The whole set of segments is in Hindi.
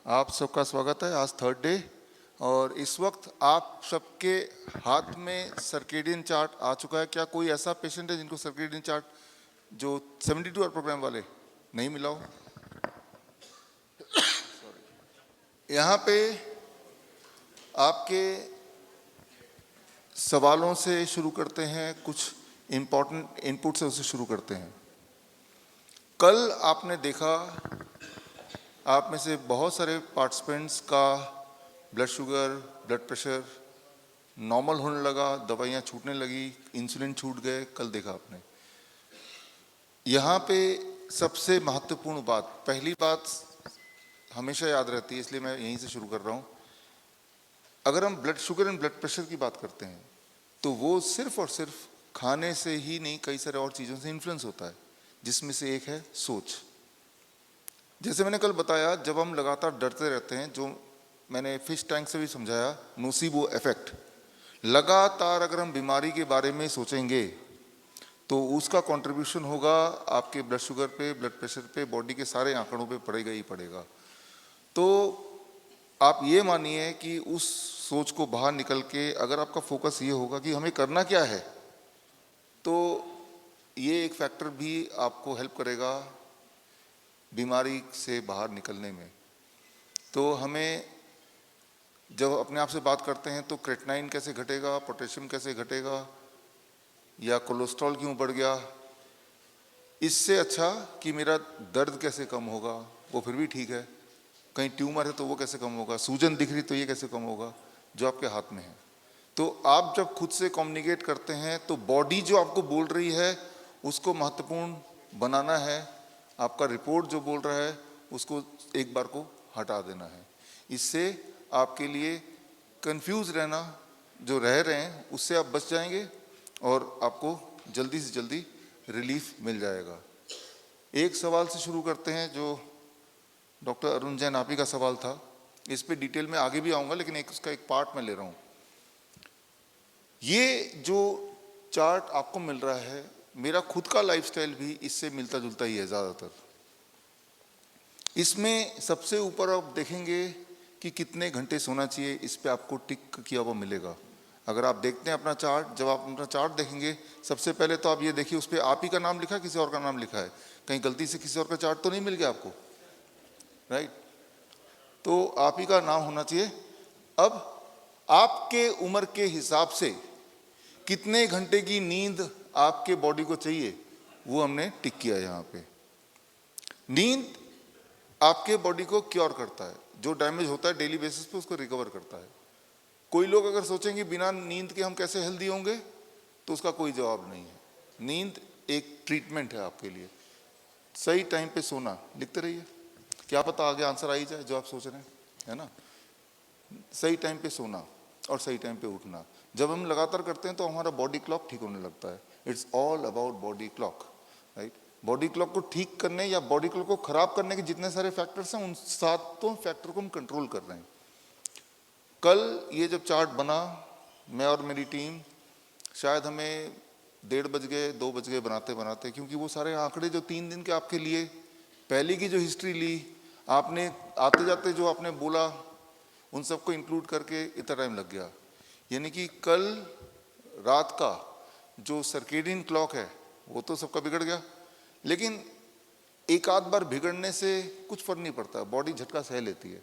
आप सबका स्वागत है। आज थर्ड डे और इस वक्त आप सबके हाथ में सर्केडियन चार्ट आ चुका है। क्या कोई ऐसा पेशेंट है जिनको सर्केडियन चार्ट जो 72 आवर प्रोग्राम वाले नहीं मिला हो? यहाँ पे आपके सवालों से शुरू करते हैं, कुछ इम्पोर्टेंट इनपुट से उसे शुरू करते हैं। कल आपने देखा, आप में से बहुत सारे पार्टिसिपेंट्स का blood sugar, blood pressure normal होने लगा, दवाइयाँ छूटने लगी, इंसुलिन छूट गए। कल देखा आपने। यहाँ पे सबसे महत्वपूर्ण बात, पहली बात हमेशा याद रहती है, इसलिए मैं यहीं से शुरू कर रहा हूँ। अगर हम blood sugar and blood pressure की बात करते हैं तो वो सिर्फ और सिर्फ खाने से ही नहीं, कई सारे और चीज़ों से इन्फ्लुएंस होता है, जिसमें से एक है सोच। जैसे मैंने कल बताया, जब हम लगातार डरते रहते हैं, जो मैंने फिश टैंक से भी समझाया, नोसिबो इफेक्ट, लगातार अगर हम बीमारी के बारे में सोचेंगे तो उसका कंट्रीब्यूशन होगा आपके ब्लड शुगर पे, ब्लड प्रेशर पे, बॉडी के सारे आंकड़ों पे पड़ेगा ही पड़ेगा। तो आप ये मानिए कि उस सोच को बाहर निकल के अगर आपका फोकस ये होगा कि हमें करना क्या है, तो ये एक फैक्टर भी आपको हेल्प करेगा बीमारी से बाहर निकलने में। तो हमें जब अपने आप से बात करते हैं तो क्रेटिनाइन कैसे घटेगा, पोटेशियम कैसे घटेगा, या कोलेस्ट्रॉल क्यों बढ़ गया, इससे अच्छा कि मेरा दर्द कैसे कम होगा, वो फिर भी ठीक है। कहीं ट्यूमर है तो वो कैसे कम होगा, सूजन दिख रही तो ये कैसे कम होगा, जो आपके हाथ में है। तो आप जब खुद से कम्युनिकेट करते हैं तो बॉडी जो आपको बोल रही है उसको महत्वपूर्ण बनाना है, आपका रिपोर्ट जो बोल रहा है उसको एक बार को हटा देना है। इससे आपके लिए कंफ्यूज रहना जो रह रहे हैं उससे आप बच जाएंगे और आपको जल्दी से जल्दी रिलीफ मिल जाएगा। एक सवाल से शुरू करते हैं जो डॉक्टर अरुण जैन आप ही का सवाल था। इस पे डिटेल में आगे भी आऊँगा, लेकिन उसका एक पार्ट मैं ले रहा हूँ। ये जो चार्ट आपको मिल रहा है, मेरा खुद का लाइफस्टाइल भी इससे मिलता जुलता ही है ज़्यादातर। इसमें सबसे ऊपर आप देखेंगे कि कितने घंटे सोना चाहिए, इस पे आपको टिक किया हुआ मिलेगा। अगर आप देखते हैं अपना चार्ट, जब आप अपना चार्ट देखेंगे सबसे पहले तो आप ये देखिए उस पर आप ही का नाम लिखा है, किसी और का नाम लिखा है, कहीं गलती से किसी और का चार्ट तो नहीं मिल गया आपको, राइट? तो आप ही का नाम होना चाहिए। अब आपके उम्र के हिसाब से कितने घंटे की नींद आपके बॉडी को चाहिए वो हमने टिक किया यहाँ पे। नींद आपके बॉडी को क्योर करता है, जो डैमेज होता है डेली बेसिस पे उसको रिकवर करता है। कोई लोग अगर सोचेंगे बिना नींद के हम कैसे हेल्दी होंगे, तो उसका कोई जवाब नहीं है। नींद एक ट्रीटमेंट है आपके लिए। सही टाइम पे सोना, लिखते रहिए, क्या पता आगे आंसर आ ही जाए जो आप सोच रहे हैं, है ना? सही टाइम पे सोना और सही टाइम पे उठना, जब हम लगातार करते हैं तो हमारा बॉडी क्लॉक ठीक होने लगता है। It's all about body clock, right? Body clock को ठीक करने या बॉडी क्लॉक को खराब करने के जितने सारे फैक्टर्स हैं, उन सातों फैक्टर को हम कंट्रोल कर रहे हैं। कल ये जब चार्ट बना, मैं और मेरी टीम, शायद हमें 1:30 बज गए, 2 बज गए बनाते बनाते, क्योंकि वो सारे आंकड़े जो 3 दिन के आपके लिए, पहले की जो हिस्ट्री ली आपने, आते जाते जो आपने बोला, उन सबको इंक्लूड करके इतना टाइम लग गया। यानी कि कल रात का जो सर्केडियन क्लॉक है वो तो सबका बिगड़ गया, लेकिन एक आध बार बिगड़ने से कुछ फर्क नहीं पड़ता, बॉडी झटका सह लेती है।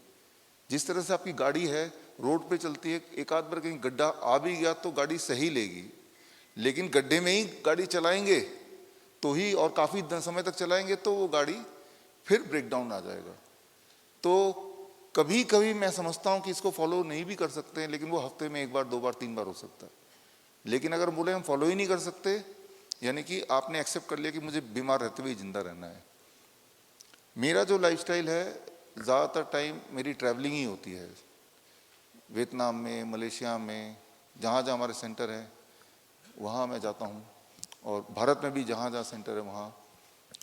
जिस तरह से आपकी गाड़ी है, रोड पे चलती है, एक आध बार कहीं गड्ढा आ भी गया तो गाड़ी सही लेगी, लेकिन गड्ढे में ही गाड़ी चलाएंगे तो ही, और काफ़ी समय तक चलाएंगे तो वो गाड़ी फिर ब्रेक डाउन आ जाएगा। तो कभी कभी मैं समझता हूँ कि इसको फॉलो नहीं भी कर सकते हैं, लेकिन वो हफ्ते में 1 बार 2 बार 3 बार हो सकता है। लेकिन अगर बोले हम फॉलो ही नहीं कर सकते, यानी कि आपने एक्सेप्ट कर लिया कि मुझे बीमार रहते हुए जिंदा रहना है। मेरा जो लाइफस्टाइल है, ज़्यादातर टाइम मेरी ट्रैवलिंग ही होती है, वियतनाम में, मलेशिया में, जहाँ जहाँ हमारे सेंटर हैं वहाँ मैं जाता हूँ, और भारत में भी जहाँ जहाँ सेंटर है वहाँ,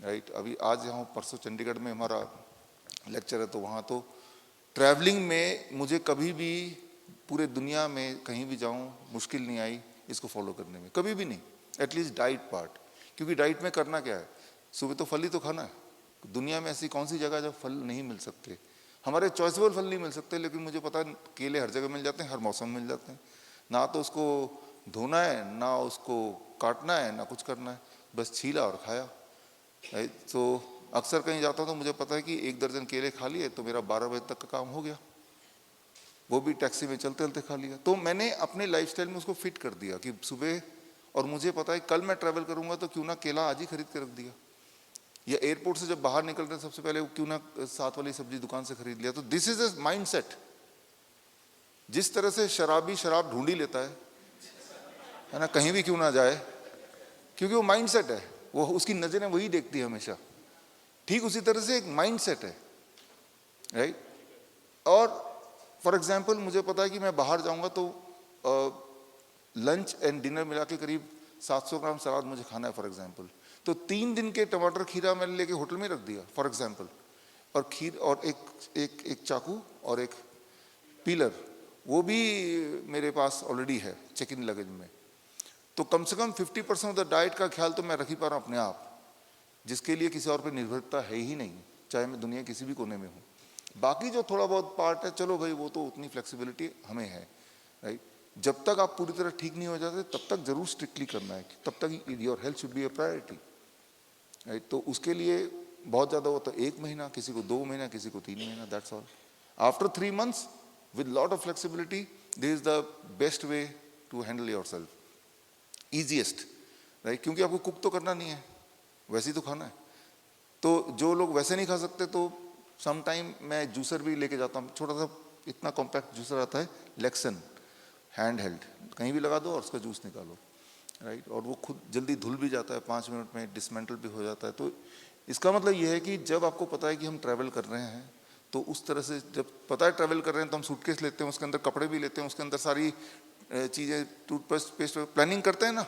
राइट? अभी आज यहाँ परसों चंडीगढ़ में हमारा लेक्चर है, तो वहाँ तो ट्रैवलिंग में मुझे कभी भी पूरे दुनिया में कहीं भी जाऊँ मुश्किल नहीं आई इसको फॉलो करने में, कभी भी नहीं। एटलीस्ट डाइट पार्ट, क्योंकि डाइट में करना क्या है, सुबह तो फल ही तो खाना है। दुनिया में ऐसी कौन सी जगह जब फल नहीं मिल सकते? हमारे चॉइसेबल फल नहीं मिल सकते, लेकिन मुझे पता है केले हर जगह मिल जाते हैं, हर मौसम में मिल जाते हैं। ना तो उसको धोना है, ना उसको काटना है, ना कुछ करना है, बस छीला और खाया। तो अक्सर कहीं जाता हूँ तो मुझे पता है कि 1 दर्जन केले खा लिए तो मेरा 12 बजे तक का काम हो गया, वो भी टैक्सी में चलते चलते खा लिया। तो मैंने अपने लाइफस्टाइल में उसको फिट कर दिया कि सुबह, और मुझे पता है कल मैं ट्रैवल करूंगा तो क्यों ना केला आज ही खरीद के रख दिया, या एयरपोर्ट से जब बाहर निकल रहे सबसे पहले क्यों ना साथ वाली सब्जी दुकान से खरीद लिया। तो दिस इज अ माइंडसेट। जिस तरह से शराबी शराब ढूंढ ही लेता है ना, कहीं भी क्यों ना जाए, क्योंकि वो माइंडसेट है, वो उसकी नजरें वही देखती है हमेशा। ठीक उसी तरह से एक माइंडसेट है, राइट। और फॉर एग्जाम्पल मुझे पता है कि मैं बाहर जाऊंगा तो लंच एंड डिनर मिला के करीब 700 ग्राम सलाद मुझे खाना है फॉर एग्जाम्पल। तो 3 दिन के टमाटर खीरा मैंने लेके होटल में रख दिया फॉर एग्जाम्पल, और खीर और एक चाकू और एक पीलर, वो भी मेरे पास ऑलरेडी है चेक इन लगेज में। तो कम से कम 50% ऑफ द डाइट का ख्याल तो मैं रख ही पा रहा हूँ अपने आप, जिसके लिए किसी और पर निर्भरता है ही नहीं, चाहे मैं दुनिया किसी भी कोने में हूँ। बाकी जो थोड़ा बहुत पार्ट है, चलो भाई वो तो उतनी फ्लेक्सिबिलिटी हमें है, राइट। जब तक आप पूरी तरह ठीक नहीं हो जाते तब तक जरूर स्ट्रिक्टली करना है, तब तक your health should be a priority, right. तो उसके लिए बहुत ज़्यादा हो तो 1 महीना, किसी को 2 महीना, किसी को 3 महीना, that's all. After 3 months with lot of flexibility, this is the best way to handle yourself, easiest, right? क्योंकि आपको कुक तो करना नहीं है, वैसे ही तो खाना है। तो जो लोग वैसे नहीं खा सकते तो सम टाइम मैं जूसर भी लेके जाता हूँ, छोटा सा इतना कॉम्पैक्ट जूसर आता है लेक्सन, हैंड हेल्ड, कहीं भी लगा दो और उसका जूस निकालो, राइट। और वो खुद जल्दी धुल भी जाता है, 5 मिनट में डिसमेंटल भी हो जाता है। तो इसका मतलब ये है कि जब आपको पता है कि हम ट्रैवल कर रहे हैं तो उस तरह से, जब पता है ट्रैवल कर रहे हैं तो हम सूटकेस लेते हैं, उसके अंदर कपड़े भी लेते हैं, उसके अंदर सारी चीज़ें, टूथपेस्ट पेस्ट प्लानिंग करते हैं ना,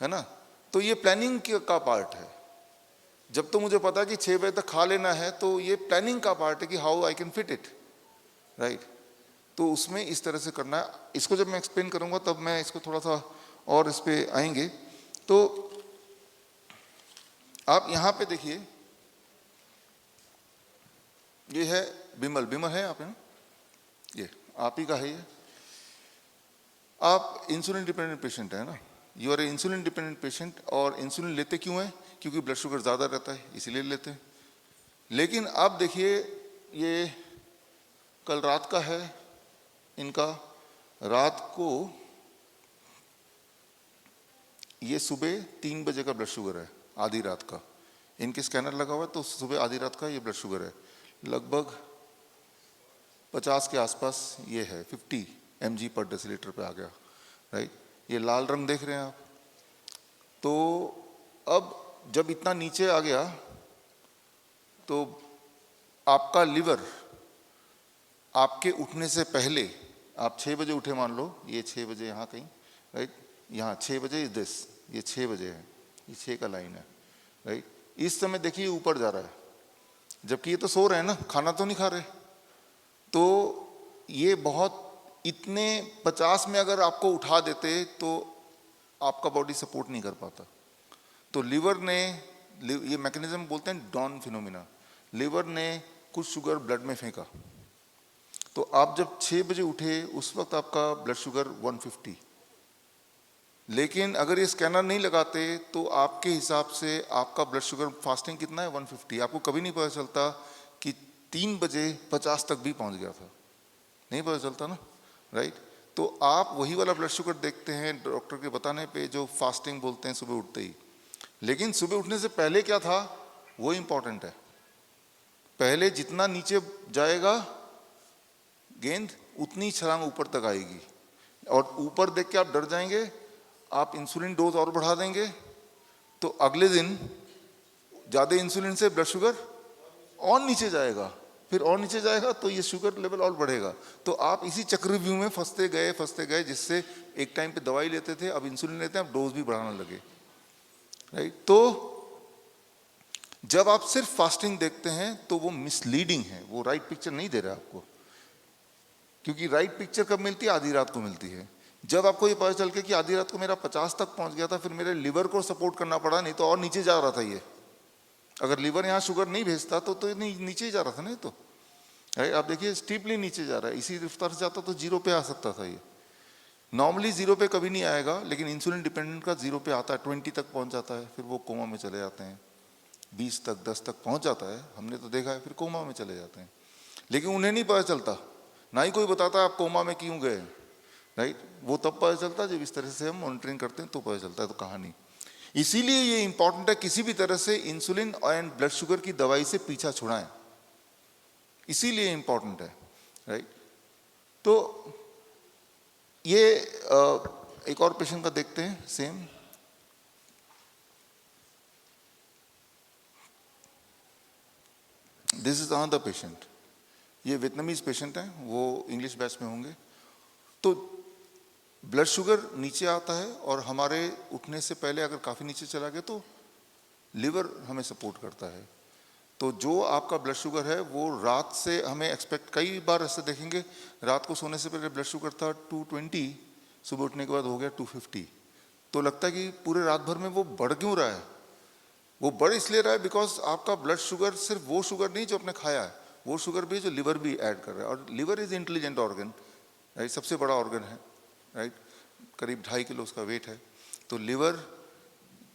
है ना। तो ये प्लानिंग का पार्ट है। जब तो मुझे पता है कि 6 बजे तक खा लेना है तो ये प्लानिंग का पार्ट है कि how I can fit it, right. तो उसमें इस तरह से करना है। इसको जब मैं एक्सप्लेन करूंगा तब मैं इसको थोड़ा सा और इस पे आएंगे। तो आप यहाँ पे देखिए, ये है बिमल, बिमल है आप हैं, ये आप ही का है। ये आप इंसुलिन डिपेंडेंट पेशेंट है ना, you are a insulin dependent patient. और इंसुलिन लेते क्यों है? क्योंकि ब्लड शुगर ज़्यादा रहता है इसीलिए लेते हैं। लेकिन आप देखिए, ये कल रात का है इनका, रात को ये सुबह 3 बजे का ब्लड शुगर है, आधी रात का। इनके स्कैनर लगा हुआ है तो सुबह आधी रात का ये ब्लड शुगर है, लगभग 50 के आसपास ये है, 50 mg पर डेसीलीटर पे आ गया, राइट। ये लाल रंग देख रहे हैं आप। तो अब जब इतना नीचे आ गया तो आपका लिवर आपके उठने से पहले, आप 6 बजे उठे मान लो, ये 6 बजे यहाँ कहीं, राइट, यहाँ 6 बजे इज दिस, ये 6 बजे है, ये 6 का लाइन है, राइट। इस समय देखिए ऊपर जा रहा है, जबकि ये तो सो रहे हैं ना, खाना तो नहीं खा रहे। तो ये बहुत, इतने 50 में अगर आपको उठा देते तो आपका बॉडी सपोर्ट नहीं कर पाता। तो लिवर ने, ये मैकेनिज्म बोलते हैं डॉन फिनोमिना, लिवर ने कुछ शुगर ब्लड में फेंका। तो आप जब 6 बजे उठे उस वक्त आपका ब्लड शुगर 150, लेकिन अगर ये स्कैनर नहीं लगाते तो आपके हिसाब से आपका ब्लड शुगर फास्टिंग कितना है, 150। आपको कभी नहीं पता चलता कि 3 बजे 50 तक भी पहुंच गया था, नहीं पता चलता ना, राइट। तो आप वही वाला ब्लड शुगर देखते हैं डॉक्टर के बताने पे, जो फास्टिंग बोलते हैं सुबह उठते ही। लेकिन सुबह उठने से पहले क्या था वो इंपॉर्टेंट है। पहले जितना नीचे जाएगा गेंद उतनी छलांग ऊपर तक आएगी, और ऊपर देख के आप डर जाएंगे, आप इंसुलिन डोज और बढ़ा देंगे तो अगले दिन ज़्यादा इंसुलिन से ब्लड शुगर और नीचे जाएगा, फिर और नीचे जाएगा तो ये शुगर लेवल और बढ़ेगा। तो आप इसी चक्रव्यूह में फंसते गए, जिससे एक टाइम पे दवाई लेते थे, अब इंसुलिन लेते हैं, अब डोज भी बढ़ाने लगे, राइट। तो जब आप सिर्फ फास्टिंग देखते हैं तो वो मिसलीडिंग है, वो राइट पिक्चर नहीं दे रहा आपको। क्योंकि राइट पिक्चर कब मिलती है? आधी रात को मिलती है। जब आपको ये पता चल के कि आधी रात को मेरा 50 तक पहुंच गया था, फिर मेरे लिवर को सपोर्ट करना पड़ा, नहीं तो और नीचे जा रहा था ये। अगर लिवर यहाँ शुगर नहीं भेजता तो नीचे ही जा रहा था, नहीं तो। राइट। आप देखिए स्टीपली नीचे जा रहा है, इसी रफ्तार से जाता तो जीरो पे आ सकता था ये। नॉर्मली जीरो पे कभी नहीं आएगा, लेकिन इंसुलिन डिपेंडेंट का जीरो पे आता है, 20 तक पहुंच जाता है, फिर वो कोमा में चले जाते हैं, 20 तक 10 तक पहुंच जाता है, हमने तो देखा है, फिर कोमा में चले जाते हैं। लेकिन उन्हें नहीं पता चलता, ना ही कोई बताता आप कोमा में क्यों गए, राइट। वो तब पता चलता जब इस तरह से हम मॉनिटरिंग करते हैं तो पता चलता है, तो कहानी। इसीलिए ये इंपॉर्टेंट है किसी भी तरह से इंसुलिन एंड ब्लड शुगर की दवाई से पीछा छुड़ाएं, इसीलिए इंपॉर्टेंट है, राइट। तो ये एक और पेशेंट का देखते हैं same. This is another patient, ये वियतनामीज पेशेंट है, वो इंग्लिश बैच में होंगे। तो ब्लड शुगर नीचे आता है और हमारे उठने से पहले अगर काफ़ी नीचे चला गया तो लिवर हमें सपोर्ट करता है। तो जो आपका ब्लड शुगर है वो रात से हमें एक्सपेक्ट, कई बार ऐसे देखेंगे रात को सोने से पहले ब्लड शुगर था 220, सुबह उठने के बाद हो गया 250, तो लगता है कि पूरे रात भर में वो बढ़ क्यों रहा है। वो बढ़ इसलिए रहा है बिकॉज आपका ब्लड शुगर सिर्फ वो शुगर नहीं जो आपने खाया है, वो शुगर भी जो लिवर भी ऐड कर रहा है। और liver is intelligent organ, right, सबसे बड़ा ऑर्गन है, राइट, करीब 2.5 किलो उसका वेट है। तो लिवर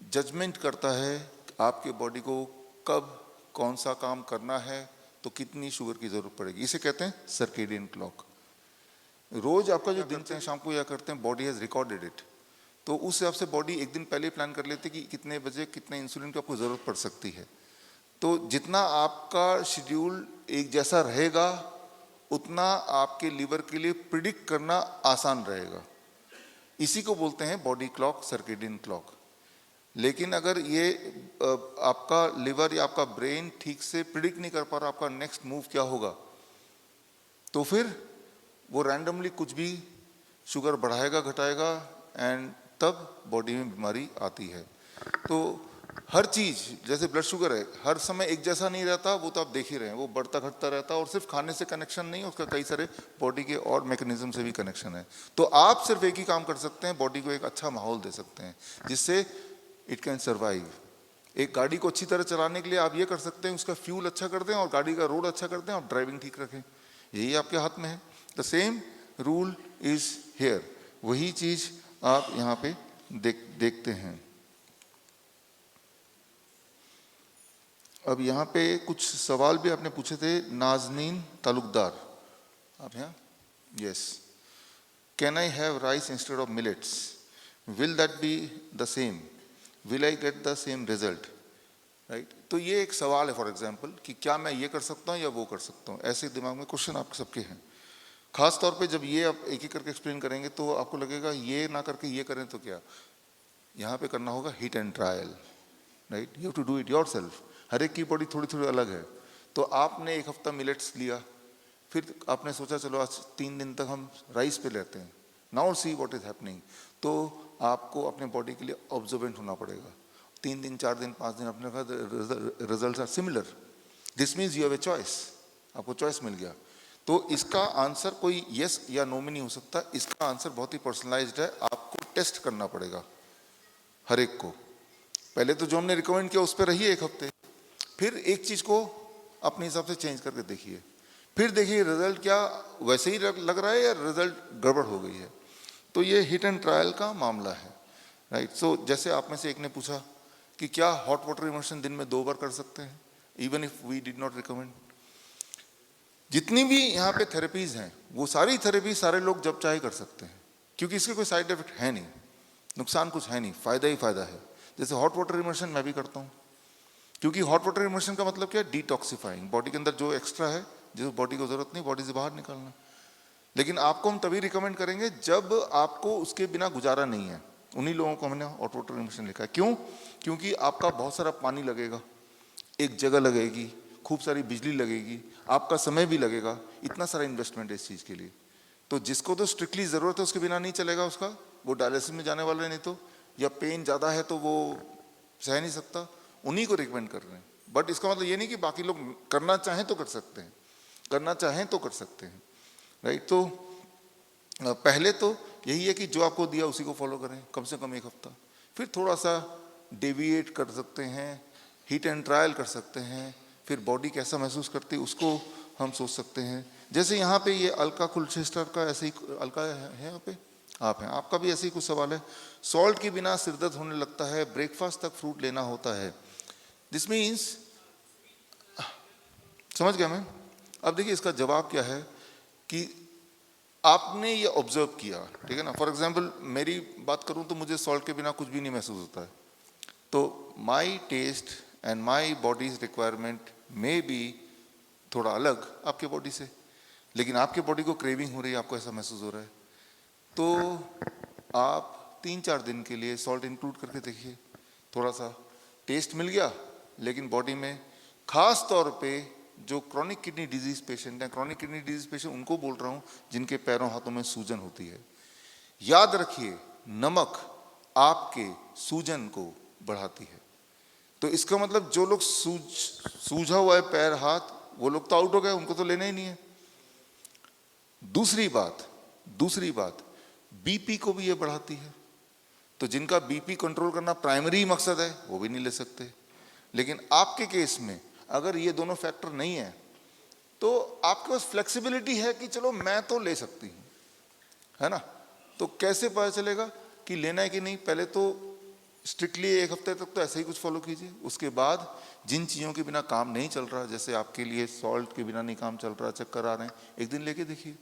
जजमेंट करता है आपके बॉडी को कब कौन सा काम करना है, तो कितनी शुगर की जरूरत पड़ेगी, इसे कहते हैं सर्केडियन क्लॉक। रोज आपका जो दिन से शाम को या करते हैं, बॉडी हैज रिकॉर्डेड इट, तो उस हिसाब से बॉडी एक दिन पहले प्लान कर लेती है कि कितने बजे कितने इंसुलिन की आपको जरूरत पड़ सकती है। तो जितना आपका शेड्यूल एक जैसा रहेगा उतना आपके लिवर के लिए प्रिडिक्ट करना आसान रहेगा। इसी को बोलते हैं बॉडी क्लॉक, सर्केडियन क्लॉक। लेकिन अगर ये आपका लिवर या आपका ब्रेन ठीक से प्रिडिक्ट नहीं कर पा रहा आपका नेक्स्ट मूव क्या होगा, तो फिर वो रैंडमली कुछ भी शुगर बढ़ाएगा घटाएगा, एंड तब बॉडी में बीमारी आती है। तो हर चीज, जैसे ब्लड शुगर है, हर समय एक जैसा नहीं रहता, वो तो आप देख ही रहे हैं, वो बढ़ता घटता रहता है, और सिर्फ खाने से कनेक्शन नहीं, उसका कई सारे बॉडी के और मैकेनिज्म से भी कनेक्शन है। तो आप सिर्फ एक ही काम कर सकते हैं, बॉडी को एक अच्छा माहौल दे सकते हैं जिससे इट कैन सर्वाइव। एक गाड़ी को अच्छी तरह चलाने के लिए आप ये कर सकते हैं, उसका फ्यूल अच्छा कर दें और गाड़ी का रोड अच्छा कर दें और ड्राइविंग ठीक रखें, यही आपके हाथ में है। The same rule is here, वही चीज आप यहाँ पे देखते हैं। अब यहाँ पे कुछ सवाल भी आपने पूछे थे, नाजनीन तालुकदार, आप यहाँ, yes, can I have rice instead of millets, will that be the same, will I get the same result, right. तो ये एक सवाल है फॉर एग्जाम्पल कि क्या मैं ये कर सकता हूँ या वो कर सकता हूँ, ऐसे दिमाग में क्वेश्चन आप सबके हैं। खास तौर पे जब ये आप एक एक करके एक्सप्लेन करेंगे तो आपको लगेगा ये ना करके ये करें तो क्या। यहाँ पे करना होगा hit and trial, right, you have to do it yourself. हर एक की बॉडी थोड़ी थोड़ी अलग है। तो आपने एक हफ्ता मिलेट्स लिया, फिर आपने सोचा चलो आज 3 दिन तक हम राइस पे लेते हैं, now see what is happening. तो आपको अपने बॉडी के लिए ऑब्जर्वेंट होना पड़ेगा, 3 दिन 4 दिन 5 दिन, अपने कहा result are similar, this means you have a choice, आपको चॉइस मिल गया। तो इसका आंसर कोई यस या नो में नहीं हो सकता, इसका आंसर बहुत ही पर्सनलाइज्ड है, आपको टेस्ट करना पड़ेगा हर एक को। पहले तो जो हमने रिकमेंड किया उस पर रहिए एक हफ्ते, फिर एक चीज को अपने हिसाब से चेंज करके देखिए, फिर देखिए रिजल्ट क्या वैसे ही लग रहा है या रिजल्ट गड़बड़ हो गई है। तो ये हिट एंड ट्रायल का मामला है, राइट। सो जैसे आप में से एक ने पूछा कि क्या हॉट वाटर इमर्शन दिन में 2 बार कर सकते हैं, even if we did not recommend. जितनी भी यहाँ पे थेरेपीज हैं वो सारी थेरेपी सारे लोग जब चाहे कर सकते हैं, क्योंकि इसके कोई साइड इफेक्ट है नहीं, नुकसान कुछ है नहीं, फायदा ही फायदा है। जैसे हॉट वाटर इमर्शन मैं भी करता हूँ, क्योंकि हॉट वाटर इमर्शन का मतलब क्या है, डिटॉक्सिफाइंग, बॉडी के अंदर जो एक्स्ट्रा है जो बॉडी को जरूरत नहीं बॉडी से बाहर निकालना। लेकिन आपको हम तभी रिकमेंड करेंगे जब आपको उसके बिना गुजारा नहीं है, उन्हीं लोगों को हमने हॉट वाटर इमर्शन लिखा है। क्यों? क्योंकि आपका बहुत सारा पानी लगेगा, एक जगह लगेगी, खूब सारी बिजली लगेगी, आपका समय भी लगेगा, इतना सारा इन्वेस्टमेंट है इस चीज के लिए। तो जिसको तो स्ट्रिक्टली जरूरत है उसके बिना नहीं चलेगा उसका, वो डायलिसिस में जाने वाला है, नहीं तो, या पेन ज्यादा है तो वो सह नहीं सकता, उन्हीं को रिकमेंड कर रहे हैं। बट इसका मतलब ये नहीं कि बाकी लोग करना चाहें तो कर सकते हैं, करना चाहें तो कर सकते हैं, राइट। तो पहले तो यही है कि जो आपको दिया उसी को फॉलो करें कम से कम 1 हफ्ता, फिर थोड़ा सा डेविएट कर सकते हैं, हिट एंड ट्रायल कर सकते हैं, फिर बॉडी कैसा महसूस करती है उसको हम सोच सकते हैं। जैसे यहाँ पे ये अलका कुलचेस्टर का ऐसे ही, अलका है यहाँ पे, आप हैं, आपका भी ऐसे ही कुछ सवाल है। सॉल्ट के बिना सिरदर्द होने लगता है, ब्रेकफास्ट तक फ्रूट लेना होता है। दिस मीन्स, समझ गया मैं। अब देखिए इसका जवाब क्या है कि आपने ये ऑब्जर्व किया, ठीक है ना। फॉर एग्जाम्पल मेरी बात करूं तो मुझे सॉल्ट के बिना कुछ भी नहीं महसूस होता है। तो my taste and my body's requirement में बी थोड़ा अलग आपके बॉडी से, लेकिन आपके बॉडी को क्रेविंग हो रही है, आपको ऐसा महसूस हो रहा है। तो आप 3-4 दिन के लिए सॉल्ट इंक्लूड करके देखिए, थोड़ा सा टेस्ट मिल गया, लेकिन बॉडी में, खास तौर पे जो क्रॉनिक किडनी डिजीज पेशेंट हैं, क्रॉनिक किडनी डिजीज पेशेंट उनको बोल रहा हूं जिनके पैरों हाथों में सूजन होती है। याद रखिए नमक आपके सूजन को बढ़ाती है। तो इसका मतलब जो लोग सूझा हुआ है पैर हाथ, वो लोग तो आउट हो गए, उनको तो लेना ही नहीं है। दूसरी बात बीपी को भी ये बढ़ाती है। तो जिनका बीपी कंट्रोल करना प्राइमरी मकसद है वो भी नहीं ले सकते। लेकिन आपके केस में अगर ये दोनों फैक्टर नहीं है तो आपके पास फ्लेक्सिबिलिटी है कि चलो मैं तो ले सकती हूं, है ना। तो कैसे पता चलेगा कि लेना है कि नहीं? पहले तो स्ट्रिक्टली 1 हफ्ते तक तो ऐसे ही कुछ फॉलो कीजिए। उसके बाद जिन चीज़ों के बिना काम नहीं चल रहा, जैसे आपके लिए सॉल्ट के बिना नहीं काम चल रहा, चक्कर आ रहे हैं, एक दिन लेके देखिए।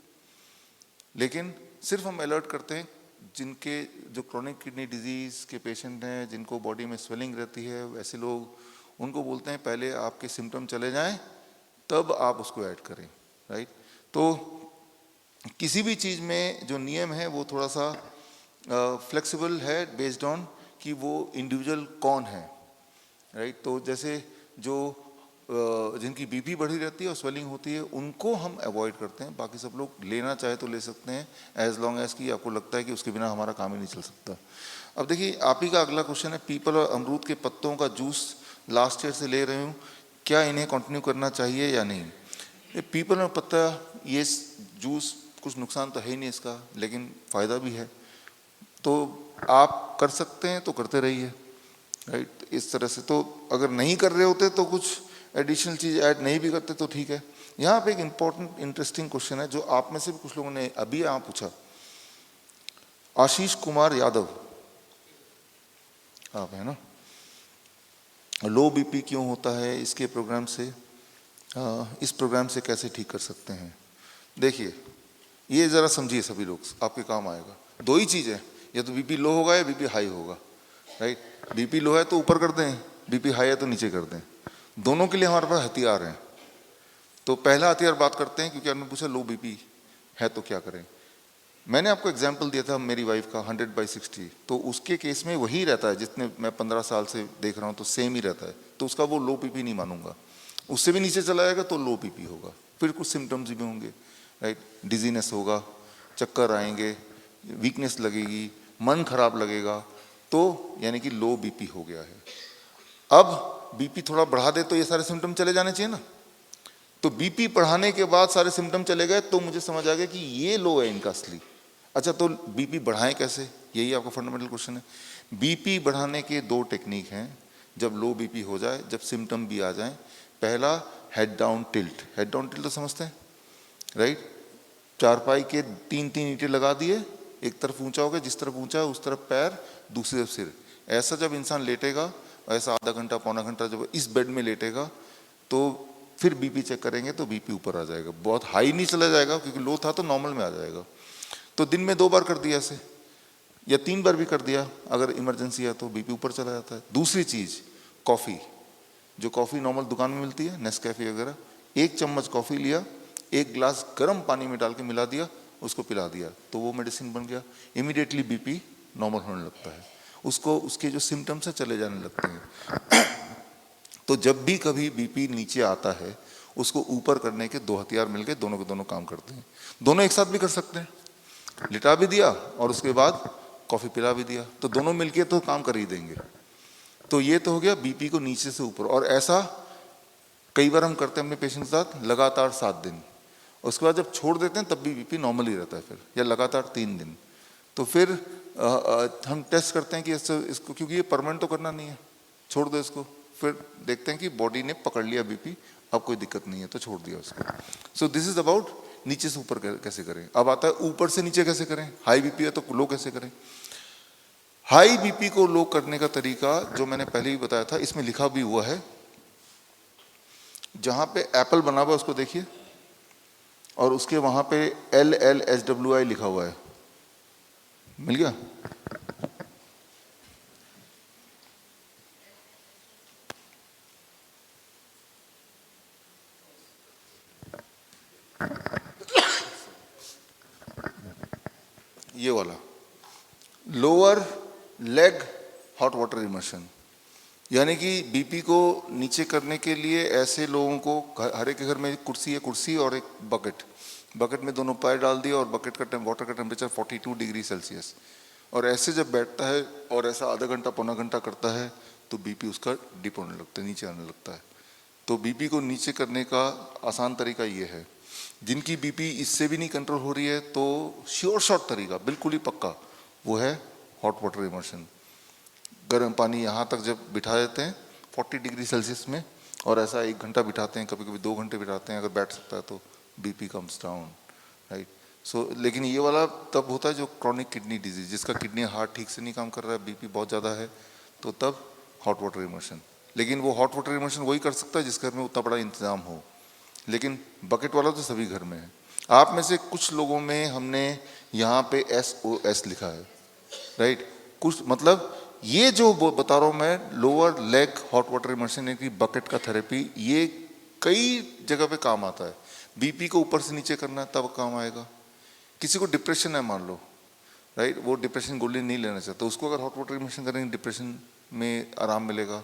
लेकिन सिर्फ हम अलर्ट करते हैं जिनके जो क्रॉनिक किडनी डिजीज के पेशेंट हैं, जिनको बॉडी में स्वेलिंग रहती है, वैसे लोग, उनको बोलते हैं पहले आपके सिम्टम चले जाएं तब आप उसको ऐड करें, राइट। तो किसी भी चीज़ में जो नियम है वो थोड़ा सा फ्लेक्सिबल है बेस्ड ऑन कि वो इंडिविजुअल कौन है, राइट। तो जैसे जो जिनकी बीपी बढ़ी रहती है और स्वेलिंग होती है उनको हम अवॉइड करते हैं। बाकी सब लोग लेना चाहे तो ले सकते हैं, एज लॉन्ग एज कि आपको लगता है कि उसके बिना हमारा काम ही नहीं चल सकता। अब देखिए आप ही का अगला क्वेश्चन है, पीपल और अमरूद के पत्तों का जूस लास्ट ईयर से ले रहे हूँ, क्या इन्हें कंटिन्यू करना चाहिए या नहीं? ये पीपल और पत्ता, ये जूस कुछ नुकसान तो है ही नहीं इसका, लेकिन फ़ायदा भी है। तो आप कर सकते हैं तो करते रहिए, राइट। इस तरह से तो अगर नहीं कर रहे होते तो कुछ एडिशनल चीज़ ऐड नहीं भी करते तो ठीक है। यहाँ पे एक इम्पॉर्टेंट इंटरेस्टिंग क्वेश्चन है जो आप में से भी कुछ लोगों ने अभी यहाँ पूछा। आशीष कुमार यादव आप है ना, लो बीपी क्यों होता है, इसके प्रोग्राम से, इस प्रोग्राम से कैसे ठीक कर सकते हैं? देखिए ये ज़रा समझिए, सभी लोग आपके काम आएगा। 2 ही चीज़ है, या तो बीपी लो होगा या बीपी हाई होगा, राइट। बीपी लो है तो ऊपर कर दें, बीपी हाई है तो नीचे कर दें। दोनों के लिए हमारे पास हथियार हैं। तो पहला हथियार बात करते हैं, क्योंकि आपने पूछा लो बीपी है तो क्या करें। मैंने आपको एग्जाम्पल दिया था मेरी वाइफ का 100/60, तो उसके केस में वही रहता है जितने मैं 15 साल से देख रहा हूँ, तो सेम ही रहता है। तो उसका वो लो बीपी नहीं मानूंगा, उससे भी नीचे चला जाएगा तो लो बीपी होगा। फिर कुछ सिम्टम्स भी होंगे, राइट। डिजीनेस होगा, चक्कर आएंगे, वीकनेस लगेगी, मन खराब लगेगा, तो यानी कि लो बीपी हो गया है। अब बीपी थोड़ा बढ़ा दे तो ये सारे सिम्टम चले जाने चाहिए ना। तो बीपी बढ़ाने के बाद सारे सिम्टम चले गए तो मुझे समझ आ गया कि ये लो है इनका असली। अच्छा, तो बीपी बढ़ाएं कैसे, यही आपका फंडामेंटल क्वेश्चन है। बीपी बढ़ाने के 2 टेक्निक हैं जब लो बीपी हो जाए, जब सिम्टम भी आ जाए। पहला head down tilt. Head down tilt तो समझते हैं, राइट। चारपाई के 3-3 ईंटें लगा दिए, एक तरफ ऊंचा हो गया, जिस तरफ ऊंचा है उस तरफ पैर, दूसरी तरफ सिर। ऐसा जब इंसान लेटेगा, ऐसा आधा घंटा पौना घंटा जब इस बेड में लेटेगा, तो फिर बीपी चेक करेंगे तो बीपी ऊपर आ जाएगा। बहुत हाई नहीं चला जाएगा क्योंकि लो था तो नॉर्मल में आ जाएगा। तो दिन में 2 बार कर दिया ऐसे, या 3 बार भी कर दिया, अगर इमरजेंसी है तो बीपी ऊपर चला जाता है। दूसरी चीज़, कॉफ़ी, जो कॉफ़ी नॉर्मल दुकान में मिलती है, नेस्कैफे वगैरह, 1 चम्मच कॉफ़ी लिया, 1 गिलास गर्म पानी में डाल के मिला दिया, उसको पिला दिया, तो वो मेडिसिन बन गया। इमीडिएटली बीपी नॉर्मल होने लगता है, उसको उसके जो सिम्टम्स हैं चले जाने लगते हैं। तो जब भी कभी बीपी नीचे आता है, उसको ऊपर करने के 2 हथियार मिलके दोनों के दोनों काम करते हैं। दोनों एक साथ भी कर सकते हैं, लिटा भी दिया और उसके बाद कॉफ़ी पिला भी दिया, तो दोनों मिलके तो काम कर ही देंगे। तो ये तो हो गया बीपी को नीचे से ऊपर। और ऐसा कई बार हम करते हैं अपने पेशेंट के साथ, लगातार 7 दिन। उसके बाद जब छोड़ देते हैं तब भी बीपी नॉर्मल ही रहता है फिर, या लगातार 3 दिन। तो फिर हम टेस्ट करते हैं कि इसको, क्योंकि ये परमानेंट तो करना नहीं है, छोड़ दो इसको, फिर देखते हैं कि बॉडी ने पकड़ लिया बीपी, अब कोई दिक्कत नहीं है तो छोड़ दिया उसको। सो दिस इज अबाउट नीचे से ऊपर कैसे करें। अब आता है ऊपर से नीचे कैसे करें। हाई बीपी है तो लो कैसे करें। हाई बीपी को लो करने का तरीका जो मैंने पहले ही बताया था, इसमें लिखा भी हुआ है, जहां पे एप्पल बना हुआ है उसको देखिए, और उसके वहां पे LLSWI लिखा हुआ है, मिल गया। ये वाला lower leg hot water immersion, यानी कि बीपी को नीचे करने के लिए ऐसे लोगों को, हर एक के घर में कुर्सी है, कुर्सी और एक बकेट में दोनों पैर डाल दिया और बकेट का वाटर का टेम्परेचर 42 डिग्री सेल्सियस, और ऐसे जब बैठता है और ऐसा आधा घंटा पौना घंटा करता है तो बीपी उसका डिप होने लगता है, नीचे आने लगता है। तो बीपी को नीचे करने का आसान तरीका ये है। जिनकी बीपी इससे भी नहीं कंट्रोल हो रही है तो श्योर शॉर्ट तरीका बिल्कुल ही पक्का वो है हॉट वाटर इमर्शन। गर्म पानी यहाँ तक जब बिठा देते हैं 40 डिग्री सेल्सियस में, और ऐसा 1 घंटा बिठाते हैं, कभी कभी 2 घंटे बिठाते हैं, अगर बैठ सकता है तो बीपी कम्स डाउन, राइट। सो लेकिन ये वाला तब होता है जो क्रॉनिक किडनी डिजीज, जिसका किडनी हार्ट ठीक से नहीं काम कर रहा है, बीपी बहुत ज़्यादा है, तो तब हॉट वाटर इमर्शन। लेकिन वो हॉट वाटर इमर्शन वही कर सकता है जिस घर में उतना बड़ा इंतजाम हो, लेकिन बकेट वाला तो सभी घर में है। आप में से कुछ लोगों में हमने यहाँ पे SOS लिखा है, राइट। कुछ मतलब ये जो बता रहा हूँ मैं, lower leg hot water immersion यानी कि बकेट का थेरेपी, ये कई जगह पे काम आता है। बीपी को ऊपर से नीचे करना है तब काम आएगा। किसी को डिप्रेशन है मान लो, राइट, वो डिप्रेशन गोली नहीं लेना चाहता, उसको अगर हॉट वाटर इमर्शन करेंगे डिप्रेशन में आराम मिलेगा,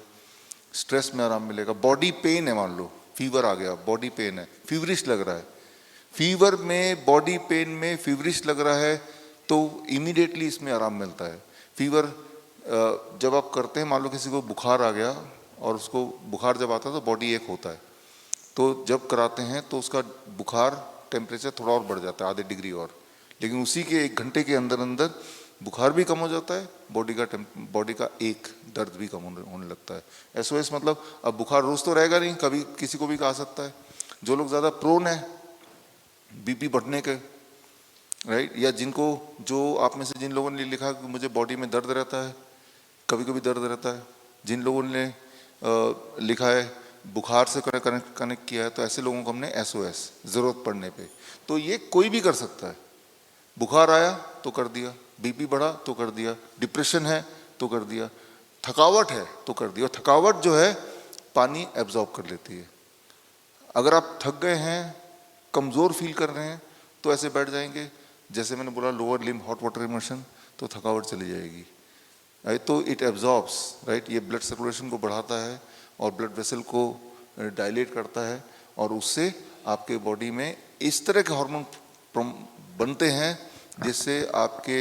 स्ट्रेस में आराम मिलेगा। बॉडी पेन है मान लो, फीवर आ गया, बॉडी पेन है, फीवरिश लग रहा है, फीवर में बॉडी पेन में फीवरिश लग रहा है तो इमीडिएटली इसमें आराम मिलता है। फीवर जब आप करते हैं, मान लो किसी को बुखार आ गया और उसको बुखार जब आता है तो बॉडी एक होता है, तो जब कराते हैं तो उसका बुखार टेम्परेचर थोड़ा और बढ़ जाता है, आधे डिग्री और, लेकिन उसी के 1 घंटे के अंदर अंदर बुखार भी कम हो जाता है, बॉडी का एक दर्द भी कम होने लगता है। SOS मतलब अब बुखार रोज तो रहेगा नहीं, कभी किसी को भी आ सकता है। जो लोग ज़्यादा प्रोन है बीपी बढ़ने के, राइट, या जिनको, जो आप में से जिन लोगों ने लिखा कि मुझे बॉडी में दर्द रहता है, कभी कभी दर्द रहता है, जिन लोगों ने लिखा है बुखार से कनेक्ट किया है, तो ऐसे लोगों को हमने SOS ज़रूरत पड़ने पे, तो ये कोई भी कर सकता है। बुखार आया तो कर दिया, बीपी बढ़ा तो कर दिया, डिप्रेशन है तो कर दिया, थकावट है तो कर दिया। थकावट जो है पानी एब्जॉर्ब कर लेती है। अगर आप थक गए हैं, कमज़ोर फील कर रहे हैं, तो ऐसे बैठ जाएंगे, जैसे मैंने बोला lower limb hot water immersion, तो थकावट चली जाएगी, राइट। तो इट एब्जॉर्ब्स, राइट, ये ब्लड सर्कुलेशन को बढ़ाता है और ब्लड वेसल को डायलेट करता है, और उससे आपके बॉडी में इस तरह के हार्मोन बनते हैं जिससे आपके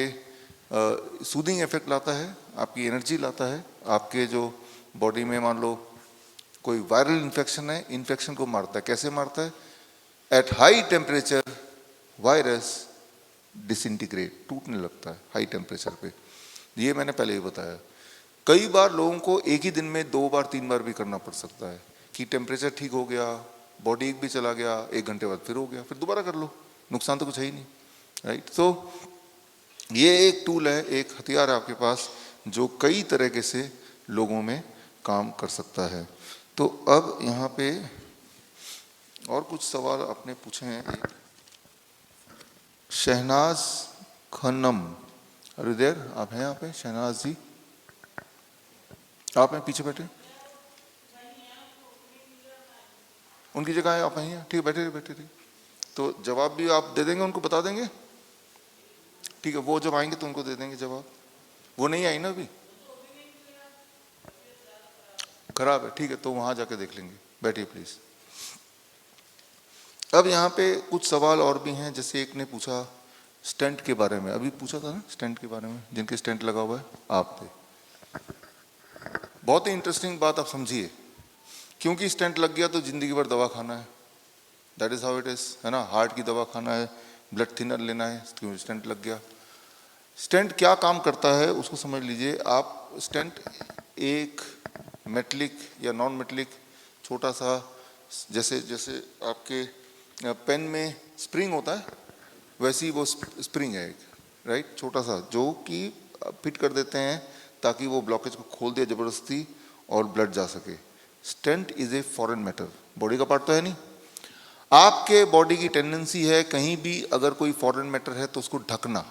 सूदिंग इफेक्ट लाता है, आपकी एनर्जी लाता है, आपके जो बॉडी में मान लो कोई वायरल इन्फेक्शन है, इन्फेक्शन को मारता है। कैसे मारता है? At high temperature virus disintegrate, टूटने लगता है हाई टेम्परेचर पे। ये मैंने पहले ही बताया। कई बार लोगों को एक ही दिन में 2 बार 3 बार भी करना पड़ सकता है कि टेम्परेचर ठीक हो गया, बॉडी भी चला गया, 1 घंटे बाद फिर हो गया, फिर दोबारा कर लो, नुकसान तो कुछ है ही नहीं, राइट। तो ये एक टूल है, एक हथियार है आपके पास जो कई तरीके से लोगों में काम कर सकता है। तो अब यहाँ पे और कुछ सवाल आपने पूछे हैं। एक शहनाज खन्नम, अरे देर आप हैं यहाँ पे? शहनाज जी आप हैं पीछे बैठे, उनकी जगह है, आप हैं? ठीक है, बैठे रहिए बैठे रहिए। तो जवाब भी आप दे देंगे, उनको बता देंगे, ठीक है। वो जब आएंगे तो उनको दे देंगे जवाब। वो नहीं आई ना अभी, खराब है, ठीक है, तो वहां जाके देख लेंगे। बैठिए प्लीज। अब यहाँ पे कुछ सवाल और भी हैं, जैसे एक ने पूछा स्टेंट के बारे में, अभी पूछा था ना स्टेंट के बारे में, जिनके स्टेंट लगा हुआ है आप थे। बहुत ही इंटरेस्टिंग बात आप समझिए, क्योंकि स्टेंट लग गया तो जिंदगी भर दवा खाना है, that is how it is, है ना। हार्ट की दवा खाना है, ब्लड थिनर लेना है, क्यों स्टेंट लग गया। स्टेंट क्या काम करता है उसको समझ लीजिए आप। स्टेंट एक मेटलिक या नॉन मेटलिक छोटा सा जैसे जैसे आपके पेन में स्प्रिंग होता है, वैसे ही वो स्प्रिंग है एक, राइट, छोटा सा, जो कि फिट कर देते हैं ताकि वो ब्लॉकेज को खोल दिया जबरदस्ती और ब्लड जा सके। Stent is a foreign matter, body का पार्ट तो है नहीं। आपके बॉडी की टेंडेंसी है कहीं भी अगर कोई फॉरेन मैटर है तो उसको ढकना।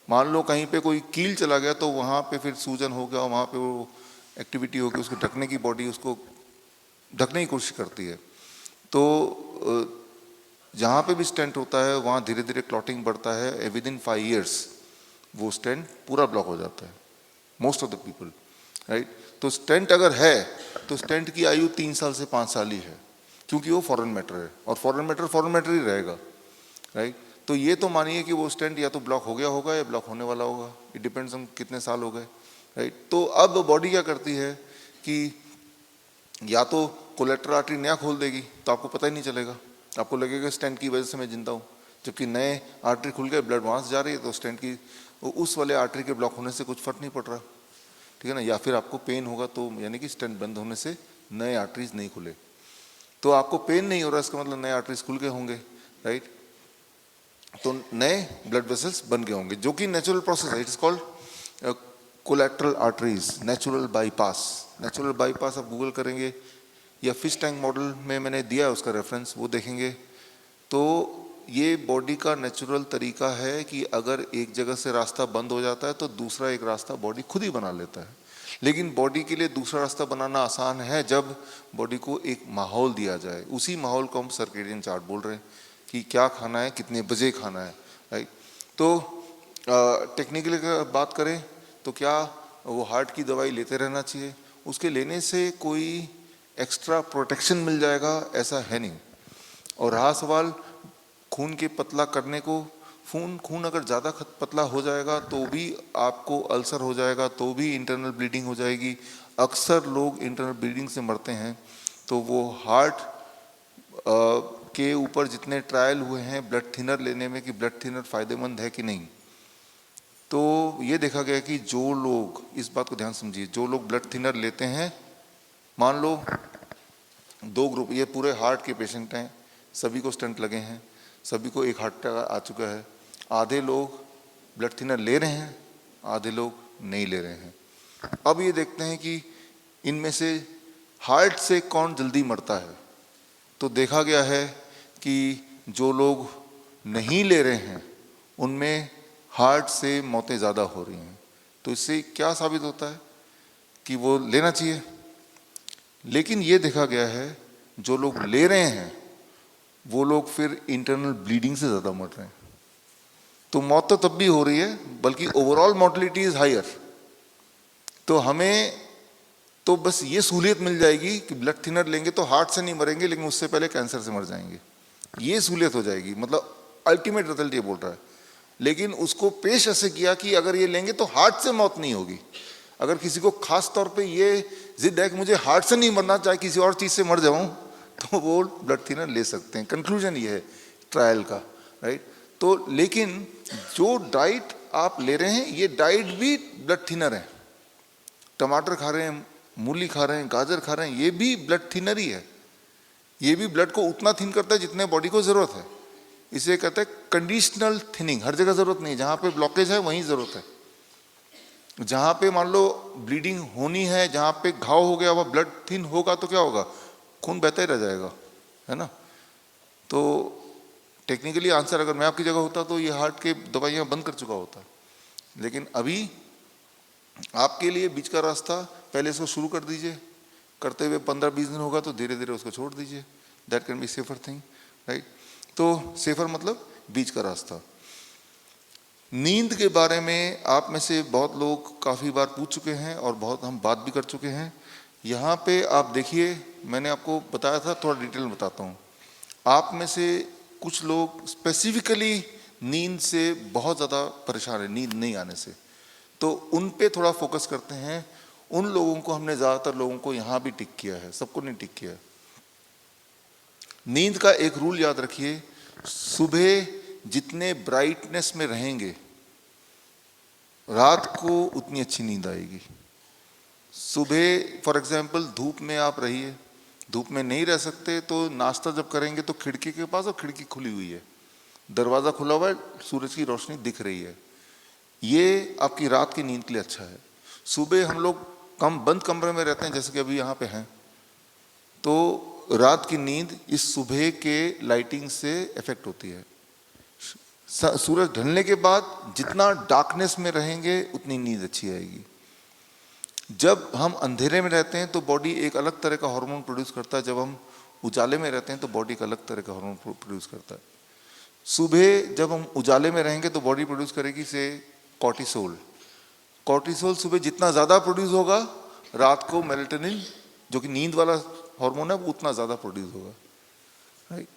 मान लो कहीं पे कोई कील चला गया तो वहाँ पे फिर सूजन हो गया, वहाँ पे वो एक्टिविटी हो गई, उसको ढकने की बॉडी उसको ढकने की कोशिश करती है। तो जहाँ पे भी स्टेंट होता है वहाँ धीरे धीरे क्लॉटिंग बढ़ता है, विद इन 5 years वो स्टेंट पूरा ब्लॉक हो जाता है, most of the people, right. तो स्टेंट अगर है तो स्टेंट की आयु 3 साल से 5 साल ही है, क्योंकि वो फॉरेन मैटर है और फॉरेन मैटर ही रहेगा, राइट। तो ये तो मानिए कि वो स्टेंट या तो ब्लॉक हो गया होगा या ब्लॉक होने वाला होगा, इट डिपेंड्स ऑन कितने साल हो गए, राइट। तो अब बॉडी क्या करती है कि या तो कोलेटरल आर्टरी नया खोल देगी तो आपको पता ही नहीं चलेगा, आपको लगेगा स्टेंट की वजह से मैं जिंदा हूँ, जबकि नए आर्टरी खुल गए, ब्लड वहाँ से जा रही है, तो स्टेंट की उस वाले आर्टरी के ब्लॉक होने से कुछ फर्क नहीं पड़ रहा, ठीक है ना। या फिर आपको पेन होगा तो यानी कि स्टेंट बंद होने से नए आर्टरीज नहीं खुले, तो आपको पेन नहीं हो रहा, इसका मतलब नए आर्टरीज खुल गए होंगे, राइट। तो नए ब्लड वेसल्स बन गए होंगे, जो कि नेचुरल प्रोसेस है। It is called collateral arteries, natural bypass. Natural bypass आप गूगल करेंगे या फिश टैंक मॉडल में मैंने दिया है उसका रेफरेंस, वो देखेंगे तो ये बॉडी का नेचुरल तरीका है कि अगर एक जगह से रास्ता बंद हो जाता है तो दूसरा एक रास्ता बॉडी खुद ही बना लेता है। लेकिन बॉडी के लिए दूसरा रास्ता बनाना आसान है जब बॉडी को एक माहौल दिया जाए। उसी माहौल को हम सर्केडियन चार्ट बोल रहे हैं कि क्या खाना है, कितने बजे खाना है, राइट। तो टेक्निकली अगर बात करें तो क्या वो हार्ट की दवाई लेते रहना चाहिए? उसके लेने से कोई एक्स्ट्रा प्रोटेक्शन मिल जाएगा ऐसा है नहीं। और रहा सवाल खून के पतला करने को, खून अगर ज़्यादा पतला हो जाएगा तो भी आपको अल्सर हो जाएगा, तो भी इंटरनल ब्लीडिंग हो जाएगी। अक्सर लोग इंटरनल ब्लीडिंग से मरते हैं। तो वो हार्ट के ऊपर जितने ट्रायल हुए हैं ब्लड थिनर लेने में कि ब्लड थिनर फायदेमंद है कि नहीं, तो ये देखा गया कि जो लोग, इस बात को ध्यान समझिए, जो लोग ब्लड थिनर लेते हैं, मान लो 2 ग्रुप, ये पूरे हार्ट के पेशेंट हैं, सभी को स्टंट लगे हैं, सभी को एक हार्ट अटैक आ चुका है। आधे लोग ब्लड थिनर ले रहे हैं, आधे लोग नहीं ले रहे हैं। अब ये देखते हैं कि इनमें से हार्ट से कौन जल्दी मरता है। तो देखा गया है कि जो लोग नहीं ले रहे हैं उनमें हार्ट से मौतें ज़्यादा हो रही हैं। तो इससे क्या साबित होता है कि वो लेना चाहिए। लेकिन ये देखा गया है जो लोग ले रहे हैं वो लोग फिर इंटरनल ब्लीडिंग से ज़्यादा मर रहे हैं। तो मौत तो तब भी हो रही है, बल्कि ओवरऑल मोर्टेलिटी इज हायर। तो हमें तो बस ये सहूलियत मिल जाएगी कि ब्लड थिनर लेंगे तो हार्ट से नहीं मरेंगे, लेकिन उससे पहले कैंसर से मर जाएंगे, ये सहूलियत हो जाएगी। मतलब अल्टीमेट रिजल्ट ये बोल रहा है। लेकिन उसको पेश ऐसे किया कि अगर ये लेंगे तो हार्ट से मौत नहीं होगी। अगर किसी को खास तौर पे ये जिद है कि मुझे हार्ट से नहीं मरना, चाहे किसी और चीज़ से मर जाऊं, तो वो ब्लड थिनर ले सकते हैं। कंक्लूजन ये है ट्रायल का, राइट। तो लेकिन जो डाइट आप ले रहे हैं ये डाइट भी ब्लड थिनर है। टमाटर खा रहे हैं, मूली खा रहे हैं, गाजर खा रहे हैं, ये भी ब्लड थिनर ही है। ये भी ब्लड को उतना थिन करता है जितने बॉडी को जरूरत है। इसे कहते हैं कंडीशनल थिनिंग। हर जगह जरूरत नहीं, जहां पे ब्लॉकेज है वहीं जरूरत है। जहां पे मान लो ब्लीडिंग होनी है, जहां पे घाव हो गया, वह ब्लड थिन होगा तो क्या होगा, खून बहता ही रह जाएगा, है ना। तो टेक्निकली आंसर, अगर मैं आपकी जगह होता तो ये हार्ट के दवाइयां बंद कर चुका होता। लेकिन अभी आपके लिए बीच का रास्ता, पहले इसको शुरू कर दीजिए, करते हुए 15-20 दिन होगा तो धीरे धीरे उसको छोड़ दीजिए। That can be safer thing, right. तो सेफर मतलब बीच का रास्ता। नींद के बारे में आप में से बहुत लोग काफ़ी बार पूछ चुके हैं और बहुत हम बात भी कर चुके हैं। यहाँ पे आप देखिए, मैंने आपको बताया था, थोड़ा डिटेल में बताता हूँ। आप में से कुछ लोग स्पेसिफिकली नींद से बहुत ज़्यादा परेशान है, नींद नहीं आने से, तो उन पे थोड़ा फोकस करते हैं। उन लोगों को हमने ज़्यादातर लोगों को यहाँ भी टिक किया है, सबको नहीं टिक किया है। नींद का एक रूल याद रखिए, सुबह जितने ब्राइटनेस में रहेंगे रात को उतनी अच्छी नींद आएगी। सुबह फॉर एग्जांपल धूप में आप रहिए, धूप में नहीं रह सकते तो नाश्ता जब करेंगे तो खिड़की के पास, और खिड़की खुली हुई है, दरवाज़ा खुला हुआ है, सूरज की रोशनी दिख रही है, ये आपकी रात की नींद के लिए अच्छा है। सुबह हम लोग बंद कमरे में रहते हैं, जैसे कि अभी यहाँ पे हैं, तो रात की नींद इस सुबह के लाइटिंग से इफेक्ट होती है। सूरज ढलने के बाद जितना डार्कनेस में रहेंगे उतनी नींद अच्छी आएगी। जब हम अंधेरे में रहते हैं तो बॉडी एक अलग तरह का हार्मोन प्रोड्यूस करता है, जब हम उजाले में रहते हैं तो बॉडी एक अलग तरह का हार्मोन प्रोड्यूस करता है। सुबह जब हम उजाले में रहेंगे तो बॉडी प्रोड्यूस करेगी से कॉर्टिसोल। कॉर्टिसोल सुबह जितना ज़्यादा प्रोड्यूस होगा, रात को मेलेटोनिन जो कि नींद वाला हार्मोन है वो उतना ज़्यादा प्रोड्यूस होगा, राइट।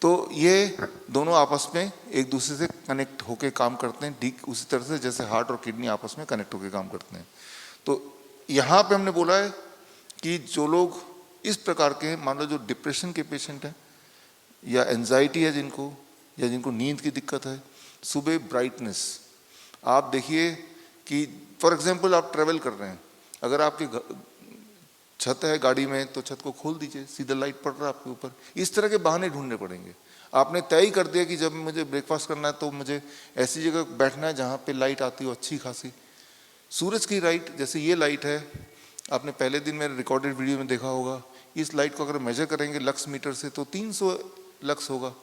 तो ये दोनों आपस में एक दूसरे से कनेक्ट होके काम करते हैं, ठीक उसी तरह से जैसे हार्ट और किडनी आपस में कनेक्ट होके काम करते हैं। तो यहाँ पे हमने बोला है कि जो लोग इस प्रकार के, मान लो जो डिप्रेशन के पेशेंट हैं या एंजाइटी है जिनको, या जिनको नींद की दिक्कत है, सुबह ब्राइटनेस आप देखिए कि फॉर एग्जांपल आप ट्रेवल कर रहे हैं, अगर आपकी छत है गाड़ी में तो छत को खोल दीजिए, सीधा लाइट पड़ रहा है आपके ऊपर। इस तरह के बहाने ढूंढने पड़ेंगे। आपने तय कर दिया कि जब मुझे ब्रेकफास्ट करना है तो मुझे ऐसी जगह बैठना है जहाँ पे लाइट आती हो अच्छी खासी। सूरज की लाइट, जैसे ये लाइट है, आपने पहले दिन मेरे रिकॉर्डेड वीडियो में देखा होगा, इस लाइट को अगर मेजर करेंगे लक्स मीटर से तो 300 लक्स होगा,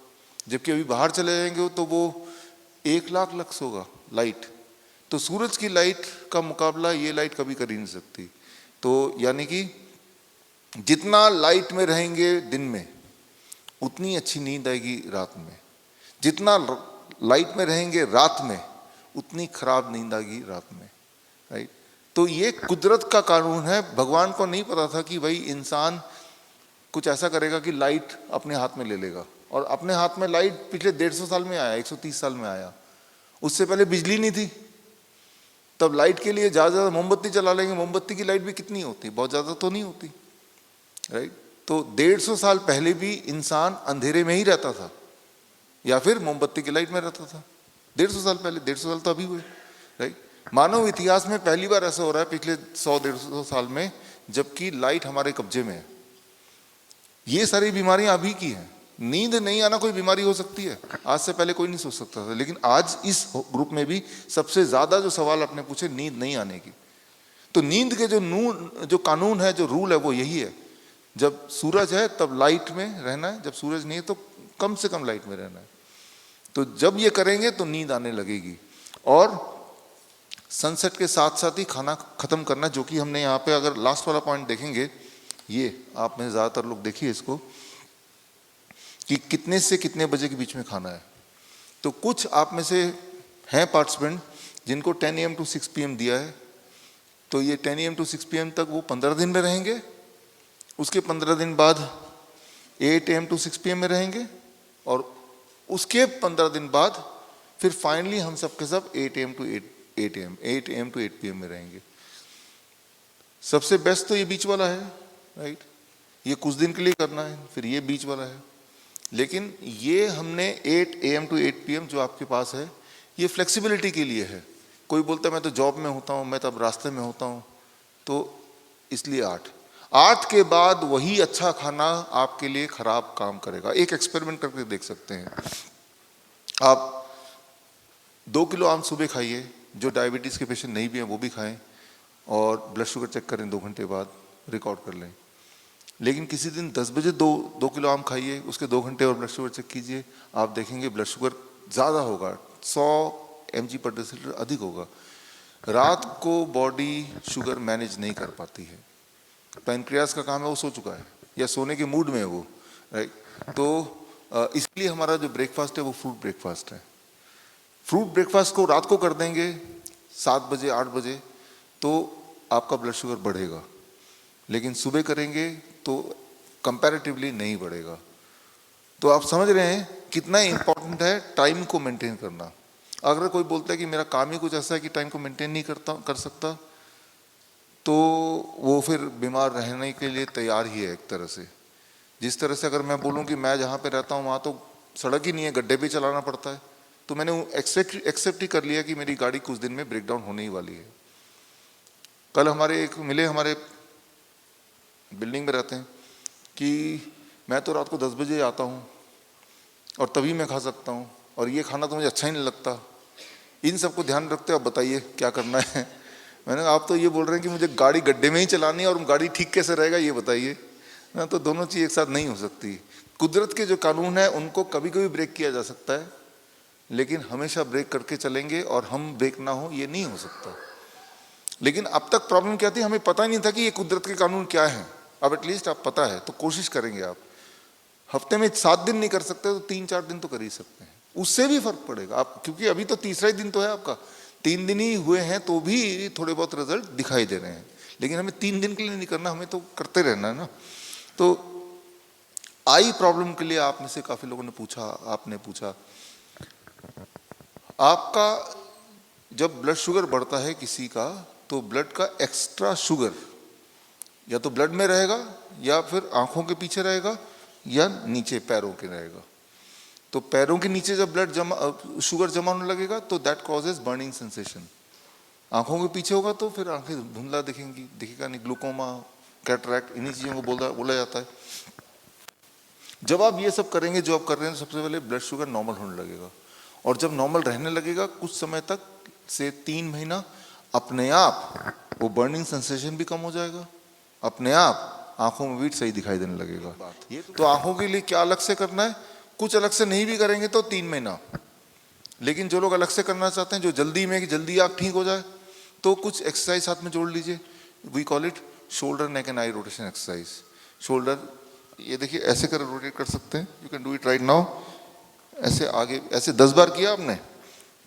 जबकि अभी बाहर चले जाएंगे तो वो 1 लाख लक्स होगा लाइट। तो सूरज की लाइट का मुकाबला ये लाइट कभी कर ही नहीं सकती। तो यानी कि जितना लाइट में रहेंगे दिन में उतनी अच्छी नींद आएगी रात में, जितना लाइट में रहेंगे रात में उतनी खराब नींद आएगी रात में, राइट। तो ये कुदरत का कानून है। भगवान को नहीं पता था कि भाई इंसान कुछ ऐसा करेगा कि लाइट अपने हाथ में ले लेगा, और अपने हाथ में लाइट पिछले 150 साल में आया, 130 साल में आया। उससे पहले बिजली नहीं थी, तब लाइट के लिए ज़्यादा मोमबत्ती जला लेंगे। मोमबत्ती की लाइट भी कितनी होती, बहुत ज़्यादा तो नहीं होती, राइट। तो 150 साल पहले भी इंसान अंधेरे में ही रहता था या फिर मोमबत्ती की लाइट में रहता था। 150 साल पहले, 150 साल तो अभी हुए, राइट। मानव इतिहास में पहली बार ऐसा हो रहा है पिछले 100-150 साल में, जबकि लाइट हमारे कब्जे में है। ये सारी बीमारियां अभी की हैं। नींद नहीं आना कोई बीमारी हो सकती है, आज से पहले कोई नहीं सोच सकता था, लेकिन आज इस ग्रुप में भी सबसे ज्यादा जो सवाल आपने पूछे नींद नहीं आने की, तो नींद के जो कानून है, जो रूल है, वो यही है, जब सूरज है तब लाइट में रहना है, जब सूरज नहीं है तो कम से कम लाइट में रहना है। तो जब ये करेंगे तो नींद आने लगेगी। और सनसेट के साथ साथ ही खाना खत्म करना, जो कि हमने यहाँ पे अगर लास्ट वाला पॉइंट देखेंगे, ये आप में ज्यादातर लोग देखिए इसको कि कितने से कितने बजे के बीच में खाना है। तो कुछ आप में से हैं पार्टिसिपेंट जिनको 10 AM to 6 PM दिया है, तो ये 10 AM to 6 PM तक वो 15 दिन में रहेंगे। उसके 15 दिन बाद 8 AM to 6 PM में रहेंगे, और उसके 15 दिन बाद फिर फाइनली हम सबके सब 8 AM to 8 PM में रहेंगे। सबसे बेस्ट तो ये बीच वाला है, राइट। ये कुछ दिन के लिए करना है, फिर ये बीच वाला है। लेकिन ये हमने 8 AM to 8 PM जो आपके पास है, ये फ्लेक्सिबिलिटी के लिए है। कोई बोलता है मैं तो जॉब में होता हूँ, मैं तो अब रास्ते में होता हूँ, तो इसलिए 8 के बाद वही अच्छा खाना आपके लिए खराब काम करेगा। एक एक्सपेरिमेंट करके देख सकते हैं। आप 2 किलो आम सुबह खाइए, जो डायबिटीज़ के पेशेंट नहीं भी हैं वो भी खाएं, और ब्लड शुगर चेक करें 2 घंटे बाद, रिकॉर्ड कर लें। लेकिन किसी दिन 10 बजे 2 किलो आम खाइए, उसके 2 घंटे और ब्लड शुगर चेक कीजिए, आप देखेंगे ब्लड शुगर ज़्यादा होगा, 100 mg/dL अधिक होगा। रात को बॉडी शुगर मैनेज नहीं कर पाती है, पैनक्रियास का काम है, वो सो चुका है या सोने के मूड में है वो, राइट। तो इसलिए हमारा जो ब्रेकफास्ट है वो फ्रूट ब्रेकफास्ट है। फ्रूट ब्रेकफास्ट को रात को कर देंगे 7 बजे 8 बजे तो आपका ब्लड शुगर बढ़ेगा, लेकिन सुबह करेंगे तो कंपैरेटिवली नहीं बढ़ेगा। तो आप समझ रहे हैं कितना इंपॉर्टेंट है टाइम को मेंटेन करना। अगर कोई बोलता है कि मेरा काम ही कुछ ऐसा है कि टाइम को मेंटेन नहीं कर सकता, तो वो फिर बीमार रहने के लिए तैयार ही है एक तरह से। जिस तरह से अगर मैं बोलूं कि मैं जहाँ पे रहता हूँ वहाँ तो सड़क ही नहीं है, गड्ढे पे चलाना पड़ता है, तो मैंने एक्सेप्ट ही कर लिया कि मेरी गाड़ी कुछ दिन में ब्रेकडाउन होने ही वाली है। कल हमारे एक मिले, हमारे बिल्डिंग में रहते हैं, कि मैं तो रात को 10 बजे आता हूँ और तभी मैं खा सकता हूँ और ये खाना तो मुझे अच्छा ही नहीं लगता, इन सबको ध्यान रखते आप बताइए क्या करना है। मैंने कहा आप तो ये बोल रहे हैं कि मुझे गाड़ी गड्ढे में ही चलानी है और गाड़ी ठीक कैसे रहेगा ये बताइए ना, तो दोनों चीज़ एक साथ नहीं हो सकती। कुदरत के जो कानून है उनको कभी कभी ब्रेक किया जा सकता है, लेकिन हमेशा ब्रेक करके चलेंगे और हम ब्रेक ना हो ये नहीं हो सकता। लेकिन अब तक प्रॉब्लम क्या थी, हमें पता ही नहीं था कि ये कुदरत के कानून क्या है। अब एटलीस्ट आप पता है तो कोशिश करेंगे आप, हफ्ते में 7 दिन नहीं कर सकते तो 3-4 दिन तो कर ही सकते हैं, उससे भी फर्क पड़ेगा आप, क्योंकि अभी तो तीसरा ही दिन तो है आपका, 3 दिन ही हुए हैं तो भी थोड़े बहुत रिजल्ट दिखाई दे रहे हैं। लेकिन हमें 3 दिन के लिए नहीं करना, हमें तो करते रहना है ना। तो आई प्रॉब्लम के लिए आप में से काफी लोगों ने पूछा, आपने पूछा, आपका जब ब्लड शुगर बढ़ता है किसी का तो ब्लड का एक्स्ट्रा शुगर या तो ब्लड में रहेगा या फिर आंखों के पीछे रहेगा या नीचे पैरों के रहेगा। तो पैरों के नीचे जब ब्लड शुगर जमा होने लगेगा तो दैट कॉजेज बर्निंग सेंसेशन। आंखों के पीछे होगा तो फिर आंखें धुंधला दिखेगा नहीं, ग्लूकोमा, कैटरैक्ट, इन्हीं चीजों को बोला जाता है। जब आप ये सब करेंगे जो आप कर रहे हैं, सबसे पहले ब्लड शुगर नॉर्मल होने लगेगा और जब नॉर्मल रहने लगेगा कुछ समय तक से 3 महीना अपने आप वो बर्निंग सेंसेशन भी कम हो जाएगा, अपने आप आंखों में भी सही दिखाई देने लगेगा। तो आंखों के लिए क्या अलग से करना है, कुछ अलग से नहीं भी करेंगे तो 3 महीना, लेकिन जो लोग अलग से करना चाहते हैं, जो जल्दी में कि जल्दी आप ठीक हो जाए, तो कुछ एक्सरसाइज साथ में जोड़ लीजिए। We call it shoulder neck and eye rotation exercise. Shoulder ये देखिए ऐसे कर रोटेट कर सकते हैं, you can do it right now. ऐसे आगे ऐसे 10 बार किया आपने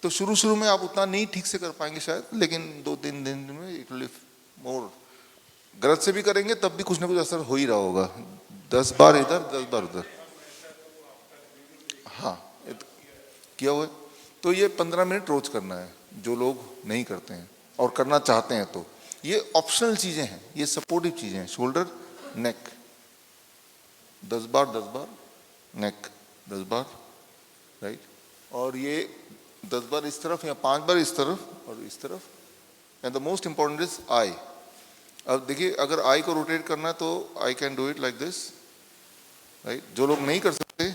तो शुरू में आप उतना नहीं ठीक से कर पाएंगे शायद, लेकिन 2-3 दिन में इट विल मोर। गलत से भी करेंगे तब भी कुछ ना कुछ असर हो ही रहा होगा। 10 बार इधर 10 बार उधर, हाँ किया हुआ है। तो ये 15 मिनट रोज करना है जो लोग नहीं करते हैं और करना चाहते हैं तो ये ऑप्शनल चीजें हैं, ये सपोर्टिव चीजें हैं। शोल्डर नेक 10 बार 10 बार, नेक 10 बार, राइट। और ये 10 बार इस तरफ या 5 बार इस तरफ और इस तरफ। And the most important is I. अब देखिए अगर आई को रोटेट करना है तो I can do it like this, right. जो लोग नहीं कर सकते,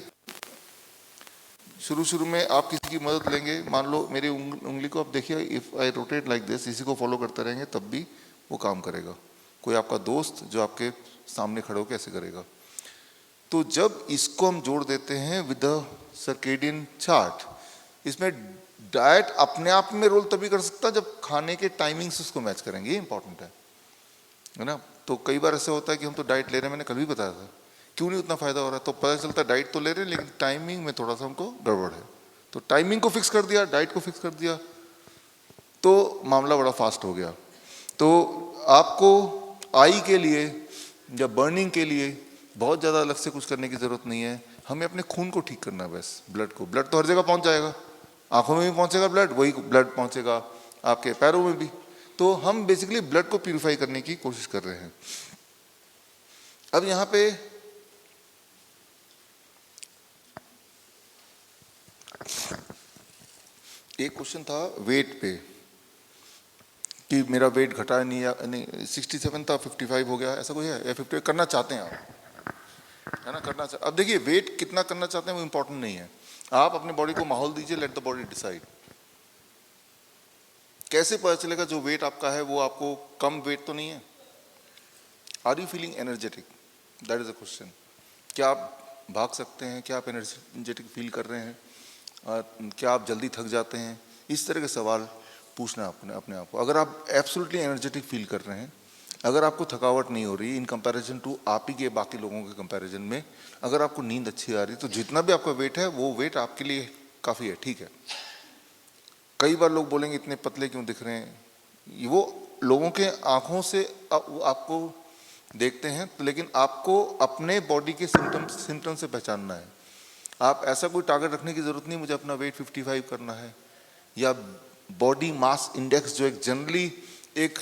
शुरू में आप किसी की मदद लेंगे, मान लो मेरी उंगली को आप देखिए, if I rotate like this, इसी को फॉलो करते रहेंगे तब भी वो काम करेगा। कोई आपका दोस्त जो आपके सामने खड़े होकर ऐसे करेगा। तो जब इसको हम जोड़ देते हैं विद द सर्केडियन चार्ट, इसमें डाइट अपने आप में रोल तभी कर सकता है जब खाने के टाइमिंग से उसको मैच करेंगे, ये इंपॉर्टेंट है ना। तो कई बार ऐसे होता है कि हम तो डाइट ले रहे हैं, मैंने कल भी बताया था, क्यों नहीं उतना फायदा हो रहा है, तो पता चलता है डाइट तो ले रहे हैं लेकिन टाइमिंग में थोड़ा सा हमको गड़बड़ है। तो टाइमिंग को फिक्स कर दिया, डाइट को फिक्स कर दिया, तो मामला बड़ा फास्ट हो गया। तो आपको आई के लिए या बर्निंग के लिए बहुत ज़्यादा अलग से कुछ करने की ज़रूरत नहीं है, हमें अपने खून को ठीक करना है बस। ब्लड को, ब्लड तो हर जगह पहुंच जाएगा, आंखों में भी पहुंचेगा ब्लड, वही ब्लड पहुंचेगा आपके पैरों में भी। तो हम बेसिकली ब्लड को प्यूरिफाई करने की कोशिश कर रहे हैं। अब यहाँ पे एक क्वेश्चन था वेट पे कि मेरा वेट घटा नहीं, या नहीं 67 था 55 हो गया, ऐसा कोई है या 50 करना चाहते हैं आप, है ना, करना चाहते। अब देखिए वेट कितना करना चाहते हैं वो इंपॉर्टेंट नहीं है, आप अपने बॉडी को माहौल दीजिए, लेट द बॉडी डिसाइड। कैसे पता चलेगा जो वेट आपका है वो आपको कम वेट तो नहीं है? Are you feeling energetic, that is a question. क्या आप भाग सकते हैं, क्या आप एनर्जेटिक फील कर रहे हैं, क्या आप जल्दी थक जाते हैं? इस तरह के सवाल पूछना अपने आप को। अगर आप एब्सोल्युटली एनर्जेटिक फील कर रहे हैं, अगर आपको थकावट नहीं हो रही इन कंपैरिजन टू आप ही के बाकी लोगों के कंपैरिजन में, अगर आपको नींद अच्छी आ रही, तो जितना भी आपका वेट है वो वेट आपके लिए काफ़ी है, ठीक है। कई बार लोग बोलेंगे इतने पतले क्यों दिख रहे हैं, वो लोगों के आंखों से आपको देखते हैं, लेकिन आपको अपने बॉडी के सिम्टम से पहचानना है। आप ऐसा कोई टारगेट रखने की जरूरत नहीं मुझे अपना वेट 55 करना है, या बॉडी मास इंडेक्स जो एक जनरली एक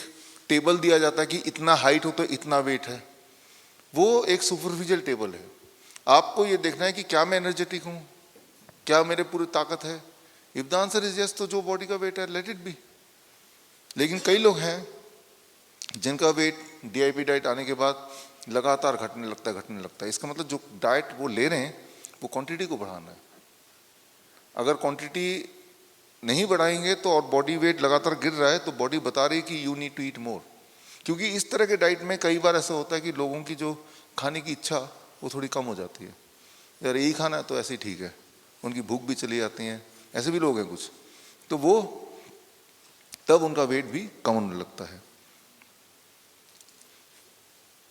टेबल दिया जाता है कि इतना हाइट हो तो इतना वेट है, वो एक सुपरफिशियल टेबल है। आपको ये देखना है कि क्या मैं एनर्जेटिक हूँ, क्या मेरे पूरी ताकत है। If the answer is yes, तो जो बॉडी का वेट है लेट इट बी। लेकिन कई लोग हैं जिनका वेट डीआईपी डाइट आने के बाद लगातार घटने लगता है। इसका मतलब जो डाइट वो ले रहे हैं वो क्वांटिटी को बढ़ाना है। अगर क्वांटिटी नहीं बढ़ाएंगे तो और बॉडी वेट लगातार गिर रहा है तो बॉडी बता रही है कि यू नीड टू ईट मोर। क्योंकि इस तरह के डाइट में कई बार ऐसा होता है कि लोगों की जो खाने की इच्छा वो थोड़ी कम हो जाती है, यार यही खाना है तो ऐसे ही ठीक है, उनकी भूख भी चली जाती है, ऐसे भी लोग हैं कुछ, तो वो तब उनका वेट भी कम होने लगता है।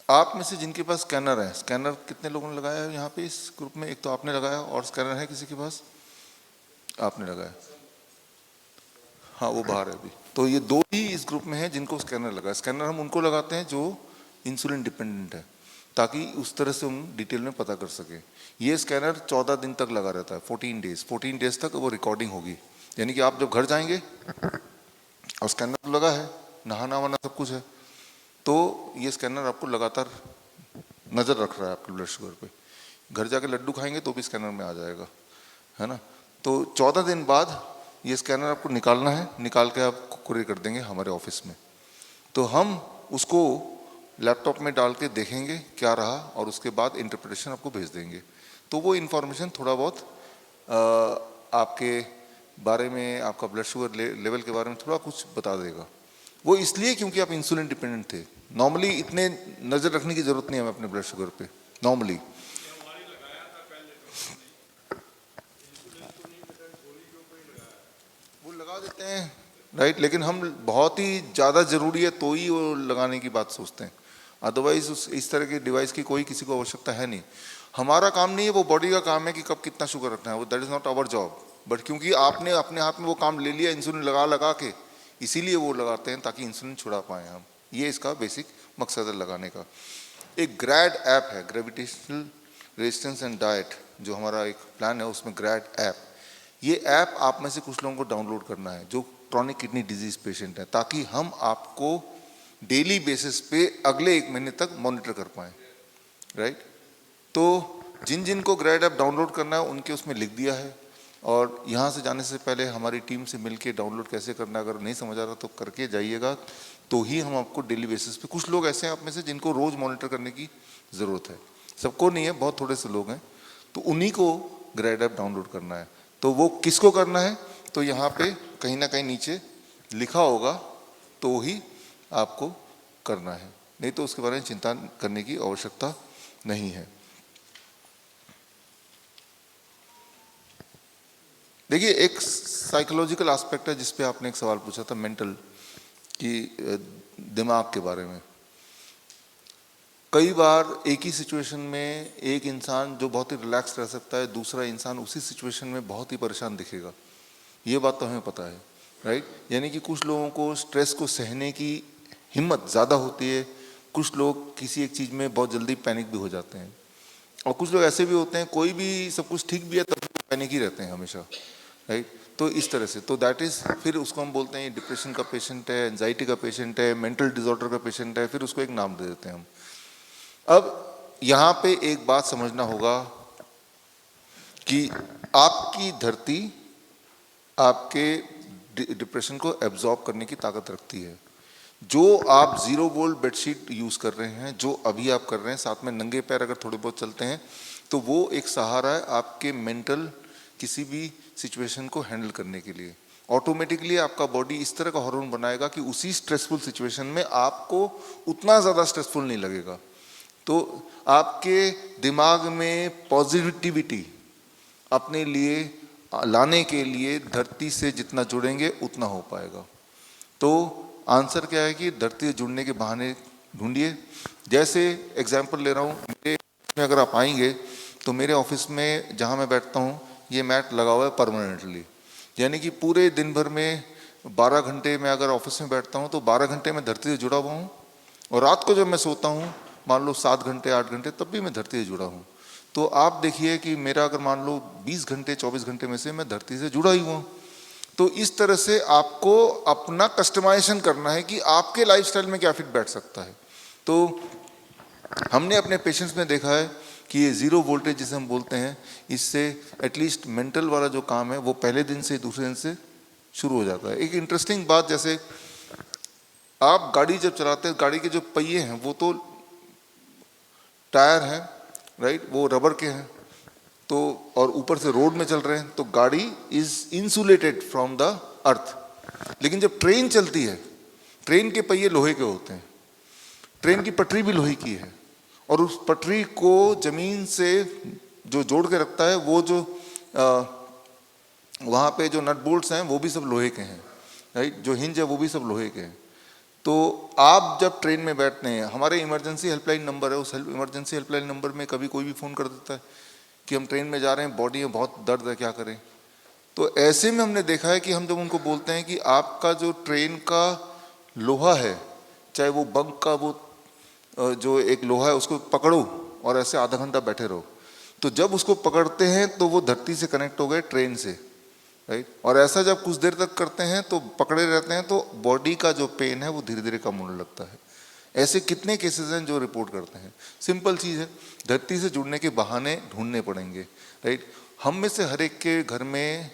आप में से जिनके पास स्कैनर है, स्कैनर कितने लोगों ने लगाया है यहाँ पे इस ग्रुप में? एक तो आपने लगाया, और स्कैनर है किसी के पास? आपने लगाया, हाँ वो बाहर है अभी। तो ये दो ही इस ग्रुप में है जिनको स्कैनर लगा। स्कैनर हम उनको लगाते हैं जो इंसुलिन डिपेंडेंट है, ताकि उस तरह से हम डिटेल में पता कर सकें। ये स्कैनर 14 दिन तक लगा रहता है, 14 डेज तक वो रिकॉर्डिंग होगी। यानी कि आप जब घर जाएंगे और स्कैनर लगा है, नहाना वाना सब कुछ है, तो ये स्कैनर आपको लगातार नज़र रख रहा है आपके ब्लड शुगर पे। घर जाके लड्डू खाएंगे तो भी स्कैनर में आ जाएगा, है ना। तो 14 दिन बाद ये स्कैनर आपको निकालना है, निकाल के आप कुरियर कर देंगे हमारे ऑफिस में। तो हम उसको लैपटॉप में डाल के देखेंगे क्या रहा, और उसके बाद इंटरप्रिटेशन आपको भेज देंगे। तो वो इन्फॉर्मेशन थोड़ा बहुत आपके बारे में, आपका ब्लड शुगर लेवल के बारे में थोड़ा कुछ बता देगा। वो इसलिए क्योंकि आप इंसुलिन डिपेंडेंट थे। नॉर्मली इतने नज़र रखने की ज़रूरत नहीं है हमें अपने ब्लड शुगर पे नॉर्मली। वो लगा देते हैं राइट, लेकिन हम बहुत ही ज़्यादा ज़रूरी है तो ही वो लगाने की बात सोचते हैं, अदरवाइज इस तरह के डिवाइस की कोई किसी को आवश्यकता है नहीं। हमारा काम नहीं है, वो बॉडी का काम है कि कब कितना शुगर रखना है, वो that is not our job. But क्योंकि आपने अपने हाथ में वो काम ले लिया इंसुलिन लगा के, इसीलिए वो लगाते हैं ताकि इंसुलिन छुड़ा पाएँ हम। ये इसका बेसिक मकसद है लगाने का। एक ग्रैड ऐप है, ग्रेविटेशनल रेजिस्टेंस एंड डाइट, जो हमारा एक प्लान है उसमें ग्रैड ऐप, ये ऐप आप में से कुछ लोगों को डाउनलोड करना है जो क्रॉनिक किडनी डिजीज पेशेंट है, ताकि हम आपको डेली बेसिस पे अगले 1 महीने तक मॉनिटर कर पाएँ, राइट। तो जिन जिन को ग्रैड ऐप डाउनलोड करना है उनके उसमें लिख दिया है, और यहाँ से जाने से पहले हमारी टीम से मिलके डाउनलोड कैसे करना है, अगर नहीं समझ आ रहा तो करके जाइएगा, तो ही हम आपको डेली बेसिस पे। कुछ लोग ऐसे हैं आप में से जिनको रोज़ मॉनिटर करने की ज़रूरत है, सबको नहीं है, बहुत थोड़े से लोग हैं, तो उन्हीं को ग्रैड ऐप डाउनलोड करना है। तो वो किसको करना है, तो यहाँ पे कहीं ना कहीं नीचे लिखा होगा, तो ही आपको करना है, नहीं तो उसके बारे में चिंता करने की आवश्यकता नहीं है। देखिए एक साइकोलॉजिकल एस्पेक्ट है जिस पे आपने एक सवाल पूछा था, मेंटल, कि दिमाग के बारे में। कई बार एक ही सिचुएशन में एक इंसान जो बहुत ही रिलैक्स रह सकता है, दूसरा इंसान उसी सिचुएशन में बहुत ही परेशान दिखेगा, ये बात तो हमें पता है, राइट। यानी कि कुछ लोगों को स्ट्रेस को सहने की हिम्मत ज़्यादा होती है, कुछ लोग किसी एक चीज़ में बहुत जल्दी पैनिक भी हो जाते हैं, और कुछ लोग ऐसे भी होते हैं कोई भी सब कुछ ठीक भी है तब भी पैनिक ही रहते हैं हमेशा, राइट। तो इस तरह से, तो दैट इज़, फिर उसको हम बोलते हैं डिप्रेशन का पेशेंट है, एंजाइटी का पेशेंट है, मेंटल डिसऑर्डर का पेशेंट है, फिर उसको एक नाम दे देते हैं हम। अब यहाँ पे एक बात समझना होगा कि आपकी धरती आपके डिप्रेशन को एब्जॉर्ब करने की ताकत रखती है। जो आप 0 वोल्ट बेडशीट यूज़ कर रहे हैं, जो अभी आप कर रहे हैं, साथ में नंगे पैर अगर थोड़े बहुत चलते हैं, तो वो एक सहारा है आपके मेंटल किसी भी सिचुएशन को हैंडल करने के लिए। ऑटोमेटिकली आपका बॉडी इस तरह का हार्मोन बनाएगा कि उसी स्ट्रेसफुल सिचुएशन में आपको उतना ज़्यादा स्ट्रेसफुल नहीं लगेगा। तो आपके दिमाग में पॉजिटिविटी अपने लिए लाने के लिए धरती से जितना जुड़ेंगे उतना हो पाएगा। तो आंसर क्या है कि धरती से जुड़ने के बहाने ढूंढिए। जैसे एग्जाम्पल ले रहा हूँ, मेरे में अगर आप आएंगे तो मेरे ऑफिस में जहाँ मैं बैठता हूँ ये मैट लगा हुआ है परमानेंटली, यानी कि पूरे दिन भर में 12 घंटे में अगर ऑफिस में बैठता हूँ तो 12 घंटे में धरती से जुड़ा हुआ हूँ, और रात को जब मैं सोता हूँ मान लो 7 घंटे 8 घंटे तब भी मैं धरती से जुड़ा हूँ। तो आप देखिए कि मेरा अगर मान लो 20 घंटे 24 घंटे में से मैं धरती से जुड़ा ही हूँ। तो इस तरह से आपको अपना कस्टमाइजेशन करना है कि आपके लाइफस्टाइल में क्या फिट बैठ सकता है। तो हमने अपने पेशेंट्स में देखा है कि ये 0 वोल्टेज जिसे हम बोलते हैं, इससे एटलीस्ट मेंटल वाला जो काम है वो पहले दिन से दूसरे दिन से शुरू हो जाता है। एक इंटरेस्टिंग बात, जैसे आप गाड़ी जब चलाते हैं, गाड़ी के जो पहिए हैं वो तो टायर हैं, राइट, वो रबर के हैं, तो और ऊपर से रोड में चल रहे हैं, तो गाड़ी is insulated from the earth. लेकिन जब ट्रेन चलती है, ट्रेन के पहिए लोहे के होते हैं, ट्रेन की पटरी भी लोहे की है, और उस पटरी को जमीन से जो जोड़ के रखता है, वो जो वहाँ पे जो नट बोल्ट्स हैं वो भी सब लोहे के हैं, राइट, जो हिंज है वो भी सब लोहे के हैं। तो आप जब ट्रेन में बैठते हैं, हमारे इमरजेंसी हेल्पलाइन नंबर है, उस इमरजेंसी हेल्पलाइन नंबर में कभी कोई भी फ़ोन कर देता है कि हम ट्रेन में जा रहे हैं, बॉडी में बहुत दर्द है, क्या करें। तो ऐसे में हमने देखा है कि हम जब उनको बोलते हैं कि आपका जो ट्रेन का लोहा है, चाहे वो बंक का वो जो एक लोहा है, उसको पकड़ो और ऐसे आधा घंटा बैठे रहो, तो जब उसको पकड़ते हैं तो वो धरती से कनेक्ट हो गए ट्रेन से, राइट। और ऐसा जब कुछ देर तक करते हैं तो पकड़े रहते हैं, तो बॉडी का जो पेन है वो धीरे धीरे कम होने लगता है। ऐसे कितने केसेस हैं जो रिपोर्ट करते हैं। सिंपल चीज़ है, धरती से जुड़ने के बहाने ढूंढने पड़ेंगे, राइट। हम में से हर एक के घर में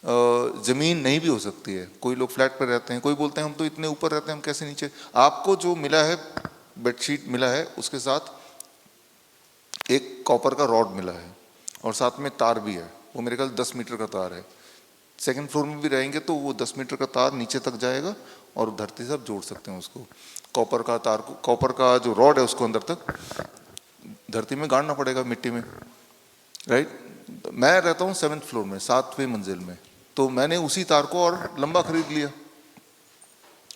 ज़मीन नहीं भी हो सकती है, कोई लोग फ्लैट पर रहते हैं, कोई बोलते हैं हम तो इतने ऊपर रहते हैं, हम कैसे नीचे। आपको जो मिला है, बेडशीट मिला है, उसके साथ एक कॉपर का रॉड मिला है और साथ में तार भी है, वो मेरे ख्याल 10 मीटर का तार है। सेकंड फ्लोर में भी रहेंगे तो वो 10 मीटर का तार नीचे तक जाएगा और धरती से आप जोड़ सकते हैं उसको। कॉपर का तार को, कॉपर का जो रॉड है उसको अंदर तक धरती में गाड़ना पड़ेगा, मिट्टी में, राइट। मैं रहता हूँ 7th फ्लोर में, 7वीं मंजिल में, तो मैंने उसी तार को और लंबा खरीद लिया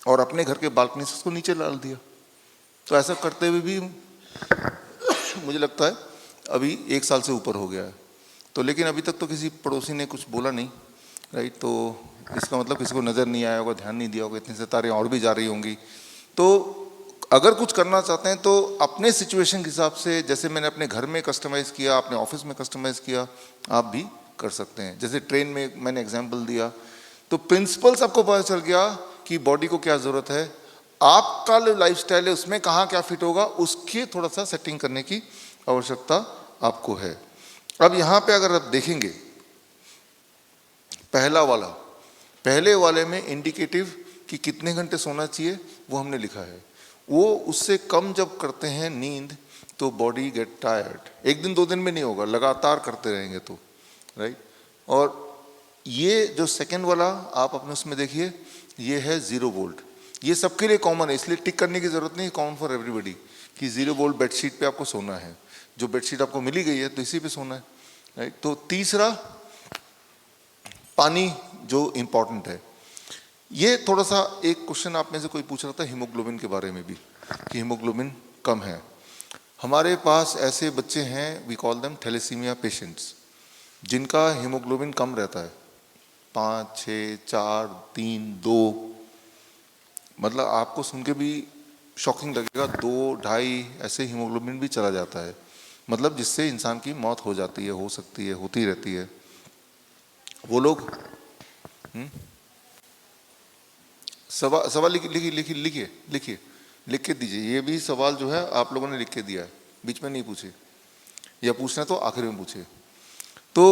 और अपने घर के बालकनी से उसको नीचे डाल दिया। तो ऐसा करते हुए भी मुझे लगता है अभी 1 साल से ऊपर हो गया है। तो लेकिन अभी तक तो किसी पड़ोसी ने कुछ बोला नहीं, राइट। तो इसका मतलब किसी को नज़र नहीं आया होगा, ध्यान नहीं दिया होगा, इतनी से तारें और भी जा रही होंगी। तो अगर कुछ करना चाहते हैं तो अपने सिचुएशन के हिसाब से, जैसे मैंने अपने घर में कस्टमाइज़ किया, अपने ऑफिस में कस्टमाइज़ किया, आप भी कर सकते हैं। जैसे ट्रेन में मैंने एग्जाम्पल दिया, तो प्रिंसिपल्स आपको पता चल गया कि बॉडी को क्या ज़रूरत है, आपका जो लाइफ स्टाइल है उसमें कहाँ क्या फिट होगा, उसकी थोड़ा सा सेटिंग करने की आवश्यकता आपको है। अब यहाँ पे अगर आप देखेंगे, पहले वाले में इंडिकेटिव कि कितने घंटे सोना चाहिए वो हमने लिखा है। वो उससे कम जब करते हैं नींद तो बॉडी गेट टायर्ड। 1 दिन 2 दिन में नहीं होगा, लगातार करते रहेंगे तो, राइट। और ये जो सेकंड वाला आप अपने उसमें देखिए, ये है 0 वोल्ट। ये सबके लिए कॉमन है, इसलिए टिक करने की जरूरत नहीं, कॉमन फॉर एवरीबॉडी कि 0 वोल्ट बेडशीट पे आपको सोना है। जो बेडशीट आपको मिली गई है तो इसी पे सोना है, राइट। तो तीसरा पानी जो इम्पॉर्टेंट है। ये थोड़ा सा एक क्वेश्चन आप में से कोई पूछ रहा था हीमोग्लोबिन के बारे में भी, कि हीमोग्लोबिन कम है। हमारे पास ऐसे बच्चे हैं, we call them thalassemia patients, जिनका हीमोग्लोबिन कम रहता है, 5, 6, 4, 3, 2, मतलब आपको सुन के भी शॉकिंग लगेगा, 2, 2.5 ऐसे हीमोग्लोबिन भी चला जाता है, मतलब जिससे इंसान की मौत हो जाती है, हो सकती है, होती रहती है। वो लोग सवाल लिखिए, लिख के दीजिए। ये भी सवाल जो है आप लोगों ने लिख के दिया है, बीच में नहीं पूछे, या पूछना तो आखिर में पूछे। तो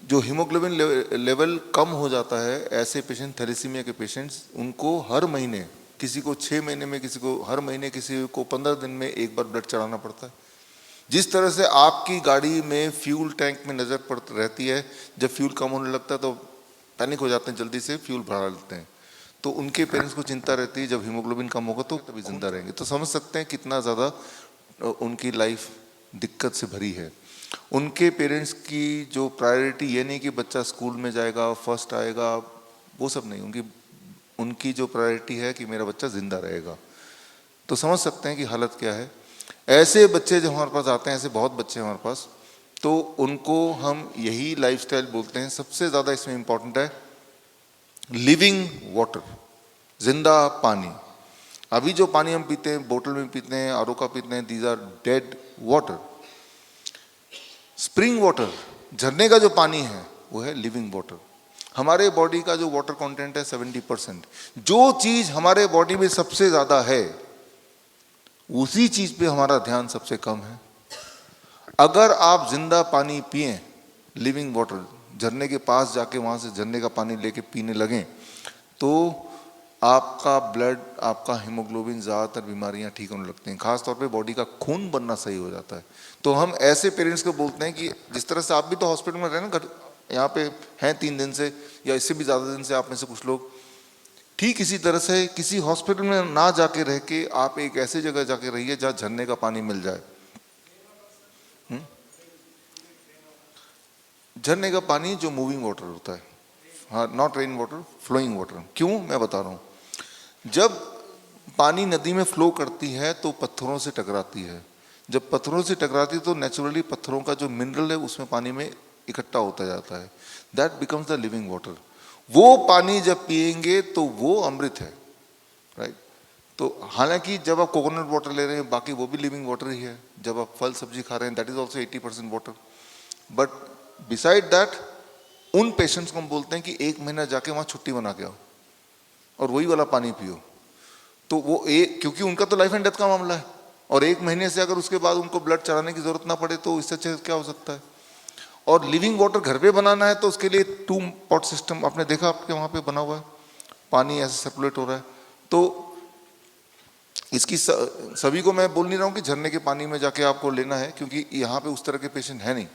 जो हीमोग्लोबिन लेवल कम हो जाता है, ऐसे पेशेंट, थैलेसीमिया के पेशेंट्स, उनको हर महीने, किसी को 6 महीने में, किसी को हर महीने, किसी को 15 दिन में एक बार ब्लड चढ़ाना पड़ता है। जिस तरह से आपकी गाड़ी में फ्यूल टैंक में नज़र पड़ रहती है, जब फ्यूल कम होने लगता है तो पैनिक हो जाते हैं, जल्दी से फ्यूल भरा लेते हैं। तो उनके पेरेंट्स को चिंता रहती है जब हीमोग्लोबिन कम होगा तो तभी जिंदा रहेंगे। तो समझ सकते हैं कितना ज़्यादा उनकी लाइफ दिक्कत से भरी है। उनके पेरेंट्स की जो प्रायोरिटी ये नहीं कि बच्चा स्कूल में जाएगा, फर्स्ट आएगा, वो सब नहीं, उनकी जो प्रायोरिटी है कि मेरा बच्चा जिंदा रहेगा। तो समझ सकते हैं कि हालत क्या है। ऐसे बच्चे जो हमारे पास आते हैं, ऐसे बहुत बच्चे हमारे पास, तो उनको हम यही लाइफस्टाइल बोलते हैं। सबसे ज़्यादा इसमें इम्पॉर्टेंट है लिविंग वाटर, जिंदा पानी। अभी जो पानी हम पीते हैं, बोतल में पीते हैं, आरओ का पीते हैं, these are dead water. Spring water, झरने का जो पानी है वो है लिविंग वाटर। हमारे बॉडी का जो वाटर कंटेंट है 70%। जो चीज हमारे बॉडी में सबसे ज्यादा है उसी चीज पे हमारा ध्यान सबसे कम है। अगर आप जिंदा पानी पिए, लिविंग वाटर, झरने के पास जाके वहां से झरने का पानी लेके पीने लगें, तो आपका ब्लड, आपका हीमोग्लोबिन, ज़्यादातर बीमारियां ठीक होने लगती हैं, खासतौर पे बॉडी का खून बनना सही हो जाता है। तो हम ऐसे पेरेंट्स को बोलते हैं कि जिस तरह से आप भी तो हॉस्पिटल में रहे ना, घर यहाँ पे हैं 3 दिन से या इससे भी ज़्यादा दिन से आप में से कुछ लोग, ठीक इसी तरह से किसी हॉस्पिटल में ना जाके रह के आप एक ऐसी जगह जाके रहिए जहाँ झरने का पानी मिल जाए। झरने का पानी जो मूविंग वाटर होता है, हाँ, not rain water, flowing water. क्यों, मैं बता रहा हूँ। जब पानी नदी में फ्लो करती है तो पत्थरों से टकराती है, जब पत्थरों से टकराती है तो नेचुरली पत्थरों का जो मिनरल है उसमें पानी में इकट्ठा होता जाता है, that becomes the living water. वो पानी जब पिएंगे तो वो अमृत है, राइट। तो हालांकि जब आप कोकोनट वाटर ले रहे हैं बाकी वो भी लिविंग वाटर ही है, जब आप फल सब्जी खा रहे हैं that is also 80% water. But beside that उन पेशेंट्स को हम बोलते हैं कि 1 महीना जाके वहाँ छुट्टी बना के आओ और वही वाला पानी पियो। तो वो क्योंकि उनका तो लाइफ एंड डेथ का मामला है, और 1 महीने से अगर उसके बाद उनको ब्लड चढ़ाने की जरूरत ना पड़े तो इससे अच्छा क्या हो सकता है। और लिविंग वाटर घर पे बनाना है तो उसके लिए 2 पॉट सिस्टम, आपने देखा आपके वहाँ पे बना हुआ है, पानी ऐसे सर्कुलेट हो रहा है। तो इसकी सभी को मैं बोल नहीं रहा हूँ कि झरने के पानी में जाके आपको लेना है, क्योंकि यहाँ पे उस तरह के पेशेंट है नहीं।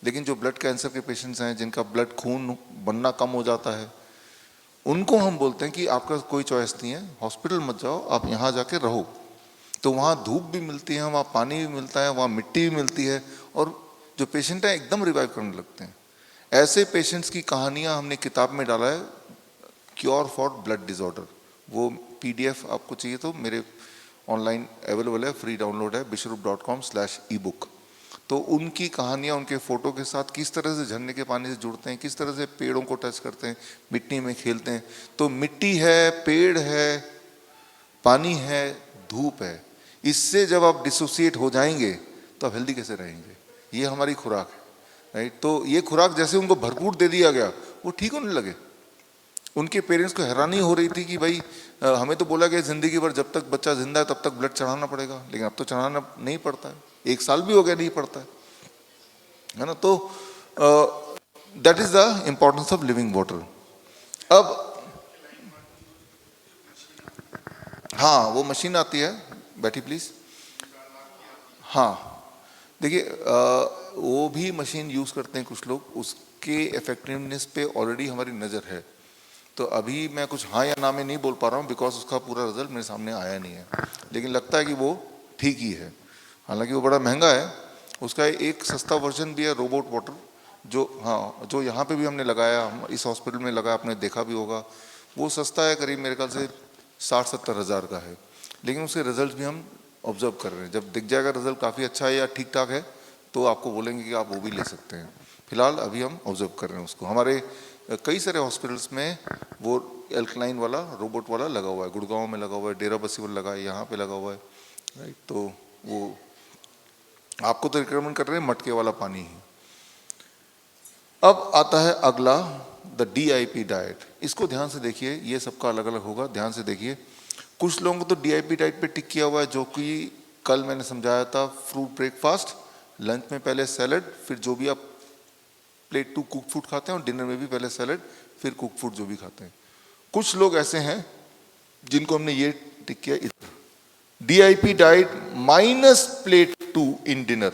लेकिन जो ब्लड कैंसर के पेशेंट्स हैं, जिनका ब्लड खून बनना कम हो जाता है, उनको हम बोलते हैं कि आपका कोई चॉइस नहीं है, हॉस्पिटल मत जाओ, आप यहाँ जाके रहो। तो वहाँ धूप भी मिलती है, वहाँ पानी भी मिलता है, वहाँ मिट्टी भी मिलती है, और जो पेशेंट हैं एकदम रिवाइव करने लगते हैं। ऐसे पेशेंट्स की कहानियाँ हमने किताब में डाला है, क्योर फॉर ब्लड डिसऑर्डर। वो PDF आपको चाहिए तो मेरे ऑनलाइन अवेलेबल है, फ्री डाउनलोड है, bishrup.com/ebook। तो उनकी कहानियाँ उनके फ़ोटो के साथ किस तरह से झरने के पानी से जुड़ते हैं, किस तरह से पेड़ों को टच करते हैं, मिट्टी में खेलते हैं। तो मिट्टी है, पेड़ है, पानी है, धूप है, इससे जब आप डिसोसिएट हो जाएंगे तो आप हेल्दी कैसे रहेंगे। ये हमारी खुराक है, राइट। तो ये खुराक जैसे उनको भरपूर दे दिया गया, वो ठीक होने लगे। उनके पेरेंट्स को हैरानी हो रही थी कि भाई हमें तो बोला गया ज़िंदगी भर जब तक बच्चा जिंदा है तब तक ब्लड चढ़ाना पड़ेगा, लेकिन अब तो चढ़ाना नहीं पड़ता है, 1 साल भी हो गया नहीं पड़ता है ना। तो that is the importance of living water. अब हाँ, वो मशीन आती है, बैठी प्लीज। हाँ, देखिए वो भी मशीन यूज़ करते हैं कुछ लोग, उसके इफेक्टिवनेस पे ऑलरेडी हमारी नज़र है। तो अभी मैं कुछ हाँ या ना में नहीं बोल पा रहा हूँ, बिकॉज उसका पूरा रिजल्ट मेरे सामने आया नहीं है, लेकिन लगता है कि वो ठीक ही है। हालांकि वो बड़ा महंगा है। उसका एक सस्ता वर्जन भी है, रोबोट वाटर, जो हाँ, जो यहाँ पे भी हमने लगाया, हम इस हॉस्पिटल में लगाया, आपने देखा भी होगा। वो सस्ता है, करीब मेरे ख्याल से 60-70 हज़ार का है, लेकिन उसके रिजल्ट भी हम ऑब्जर्व कर रहे हैं। जब दिख जाएगा रिजल्ट काफ़ी अच्छा है या ठीक ठाक है तो आपको बोलेंगे कि आप वो भी ले सकते हैं। फिलहाल अभी हम ऑब्जर्व कर रहे हैं उसको। हमारे कई सारे हॉस्पिटल्स में वो एल्कलाइन वाला रोबोट वाला लगा हुआ है, गुड़गांव में लगा हुआ है, डेरा बस्सी में लगा है, यहाँ पे लगा हुआ है, राइट। तो वो आपको तो रिकमेंड कर रहे हैं मटके वाला पानी ही। अब आता है अगला, द DIP डाइट। इसको ध्यान से देखिए, ये सबका अलग अलग होगा, ध्यान से देखिए। कुछ लोगों को तो DIP डाइट पे टिक किया हुआ है, जो कि कल मैंने समझाया था, फ्रूट ब्रेकफास्ट, लंच में पहले सैलड, फिर जो भी आप प्लेट 2 कुक फूड खाते हैं, और डिनर में भी पहले सैलड फिर कुक फूड जो भी खाते हैं। कुछ लोग ऐसे हैं जिनको हमने ये टिक किया, DIP diet minus plate 2 in dinner.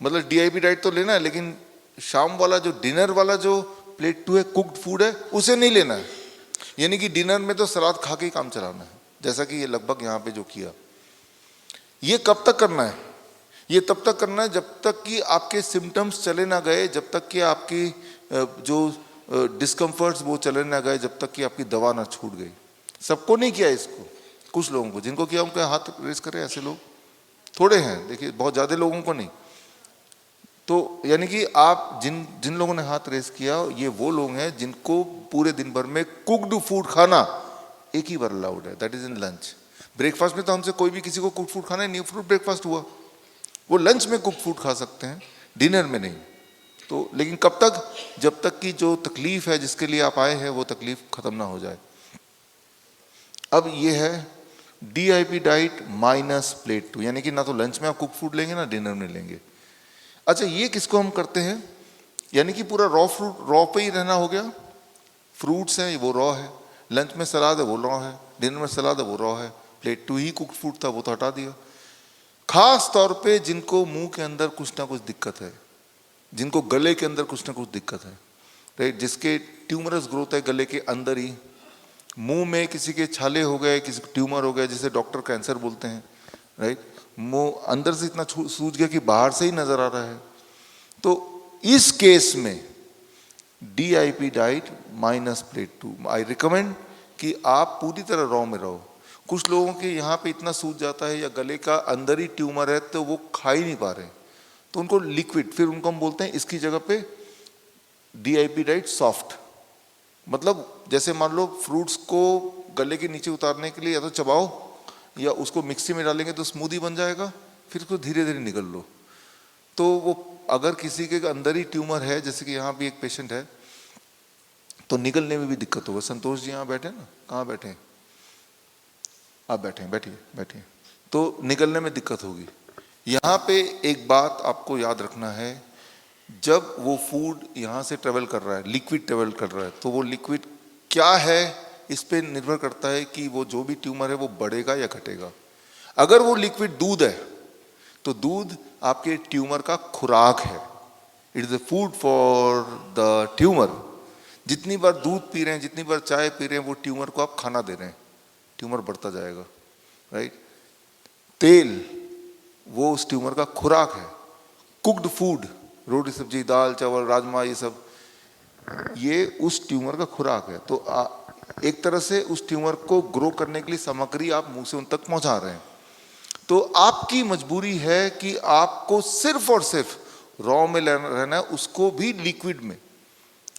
मतलब DIP डाइट तो लेना है, लेकिन शाम वाला जो डिनर वाला जो प्लेट 2 है, कुक्ड फूड है, उसे नहीं लेना है। यानी कि डिनर में तो सलाद खा के ही काम चलाना है, जैसा कि ये लगभग यहाँ पे जो किया। ये कब तक करना है? ये तब तक करना है जब तक कि आपके सिम्टम्स चले ना गए, जब तक कि आपकी जो डिस्कम्फर्ट्स वो चले ना गए, जब तक कि आपकी दवा ना छूट गई। सबको नहीं किया इसको, कुछ लोगों को। जिनको किया उनके हाथ रेस करें, ऐसे लोग थोड़े हैं, देखिए, बहुत ज़्यादा लोगों को नहीं। तो यानी कि आप जिन लोगों ने हाथ रेस किया, ये वो लोग हैं जिनको पूरे दिन भर में कुक्ड फूड खाना एक ही बार अलाउड है, that is in lunch. Breakfast में तो हमसे कोई भी किसी को कुक फूड खाना है नहीं, फ्रूट ब्रेकफास्ट हुआ, वो लंच में कुक फूड खा सकते हैं, डिनर में नहीं। तो लेकिन कब तक? जब तक कि जो तकलीफ है जिसके लिए आप आए हैं वो तकलीफ खत्म ना हो जाए। अब ये है DIP डाइट माइनस प्लेट 2, यानी कि ना तो लंच में आप कुक फूड लेंगे ना डिनर में लेंगे। अच्छा, ये किसको हम करते हैं? यानी कि पूरा रॉ फ्रूट, रॉ पे ही रहना हो गया, फ्रूट्स हैं वो रॉ है, लंच में सलाद है वो रॉ है, डिनर में सलाद है वो रॉ है, प्लेट 2 ही कुक फूड था वो तो हटा दिया। खास तौर पे जिनको मुंह के अंदर कुछ ना कुछ दिक्कत है, जिनको गले के अंदर कुछ ना कुछ दिक्कत है, राइट, जिसके ट्यूमरस ग्रोथ है गले के अंदर ही, मुंह में किसी के छाले हो गए, किसी को ट्यूमर हो गया जिसे डॉक्टर कैंसर बोलते हैं, राइट, मुंह अंदर से इतना सूज गया कि बाहर से ही नजर आ रहा है, तो इस केस में DIP diet minus plate 2 I recommend कि आप पूरी तरह रॉ में रहो। कुछ लोगों के यहाँ पे इतना सूज जाता है या गले का अंदर ही ट्यूमर है तो वो खा ही नहीं पा रहे, तो उनको लिक्विड, फिर उनको हम बोलते हैं इसकी जगह पे DIP डाइट सॉफ्ट, मतलब जैसे मान लो फ्रूट्स को गले के नीचे उतारने के लिए या तो चबाओ या उसको मिक्सी में डालेंगे तो स्मूदी बन जाएगा, फिर उसको धीरे धीरे निगल लो। तो वो अगर किसी के अंदर ही ट्यूमर है, जैसे कि यहाँ भी एक पेशेंट है, तो निगलने में भी दिक्कत होगा। संतोष जी यहाँ बैठे ना, कहाँ बैठे हैं आप? बैठे हैं, बैठिए बैठिए। तो निगलने में दिक्कत होगी। यहाँ पे एक बात आपको याद रखना है, जब वो फूड यहाँ से ट्रेवल कर रहा है, लिक्विड ट्रेवल कर रहा है, तो वो लिक्विड क्या है इस पे निर्भर करता है कि वो जो भी ट्यूमर है वो बढ़ेगा या घटेगा। अगर वो लिक्विड दूध है तो दूध आपके ट्यूमर का खुराक है, it is a food for the tumour. जितनी बार दूध पी रहे हैं, जितनी बार चाय पी रहे हैं, वो ट्यूमर को आप खाना दे रहे हैं, ट्यूमर बढ़ता जाएगा, राइट। तेल वो उस ट्यूमर का खुराक है। कुक्ड फूड, रोटी सब्जी दाल चावल राजमा, ये सब ये उस ट्यूमर का खुराक है। तो एक तरह से उस ट्यूमर को ग्रो करने के लिए सामग्री आप मुंह से उन तक पहुंचा रहे हैं। तो आपकी मजबूरी है कि आपको सिर्फ और सिर्फ रॉ में रहना है, उसको भी लिक्विड में।